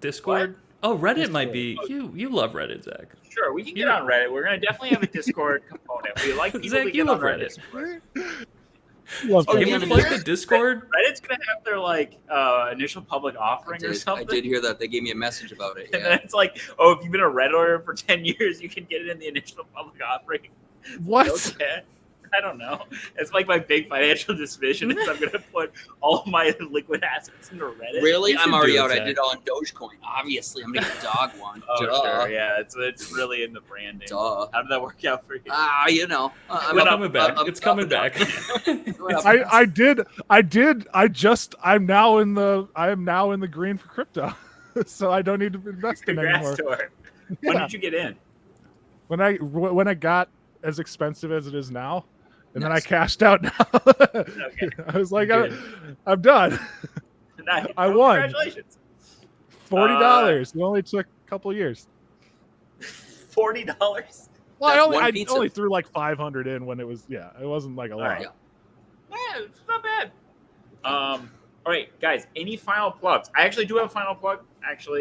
Discord? What? Oh, Reddit might be. You love Reddit, Zach. Sure, we can get on Reddit. We're gonna definitely have a Discord component. We like people Zach, to you get love on our Reddit. Discord. Can yeah, we plug the Discord? Reddit's gonna have their like initial public offering or I something. did hear that. They gave me a message about it. And Yeah. then it's like, oh, if you've been a Redditor for 10 years, you can get it in the initial public offering. What? Okay. I don't know. It's like my big financial decision is I'm going to put all my liquid assets into Reddit. Really? You should I'm already do it, out. I Zach. did it all in Dogecoin. Obviously, I'm gonna get a dog one. Oh, Duh. sure. Yeah, it's really in the branding. Duh. How did that work out for you? You know. It's coming back. It's coming back. I am now in the green for crypto. So I don't need to invest in anymore. Congrats, Tor. When Yeah. did you get in? When I got as expensive as it is now, and then I Nice. cashed out now. Okay. I was like, Good. I'm done. Nice. I Well, won. Congratulations. $40. It only took a couple years. $40. Well, That's one I pizza. only threw like 500 in when it was. Yeah, it wasn't like a lot. right. Yeah, it's not bad. All right, guys. Any final plugs? I actually do have a final plug,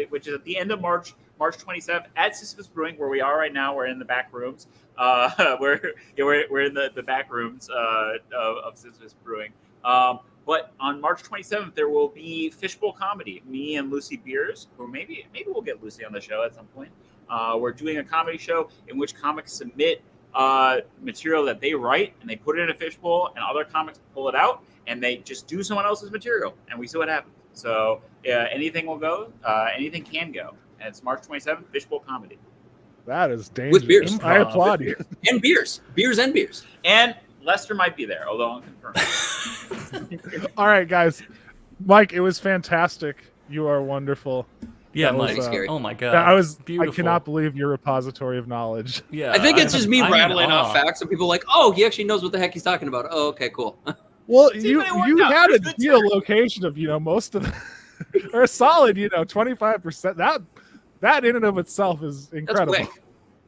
which is at the end of March 27th at Sisyphus Brewing, where we are right now. We're in the back rooms. We're in the back rooms of Sisyphus Brewing. But on March 27th, there will be Fishbowl Comedy. Me and Lucy Beers, or maybe we'll get Lucy on the show at some point. We're doing a comedy show in which comics submit material that they write, and they put it in a fishbowl, and other comics pull it out, and they just do someone else's material, and we see what happens. So anything will go, anything can go. And it's March 27th, Fishbowl Comedy. That is dangerous. With beers. I applaud you. And beers. And beers. And Lester might be there, although unconfirmed. All right, guys. Mike, it was fantastic. You are wonderful. Yeah, That was, Mike. Gary. Oh my God. I beautiful. cannot believe your repository of knowledge. Yeah, I think it's just me I'm in rattling off awe. facts, and people are like, "Oh, he actually knows what the heck he's talking about." Oh, okay, cool. Well, See, you but it worked you out. had a There's good geolocation of most of the, or a solid 25%. That in and of itself is That's incredible. quick.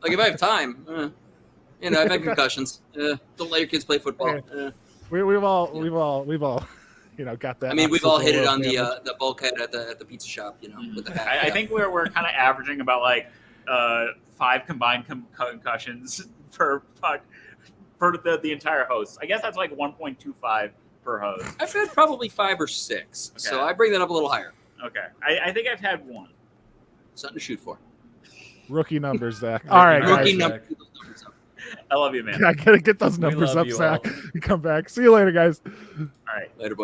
Like if I have time, I've had concussions. Don't let your kids play football. We've all got that. I mean, we've all hit it on damage. the bulkhead at the pizza shop, with the hat. I think we're kind of averaging about like 5 combined concussions per for the entire host. I guess that's like 1.25 per host. I've had probably 5 or 6, so Okay. I bring that up a little higher. Okay, I think I've had 1. Something to shoot for. Rookie numbers, Zach. All right, Rookie guys. number. I love you, man. I gotta get those We numbers love up, you Zach. all. Come back. See you later, guys. All right. Later, boys.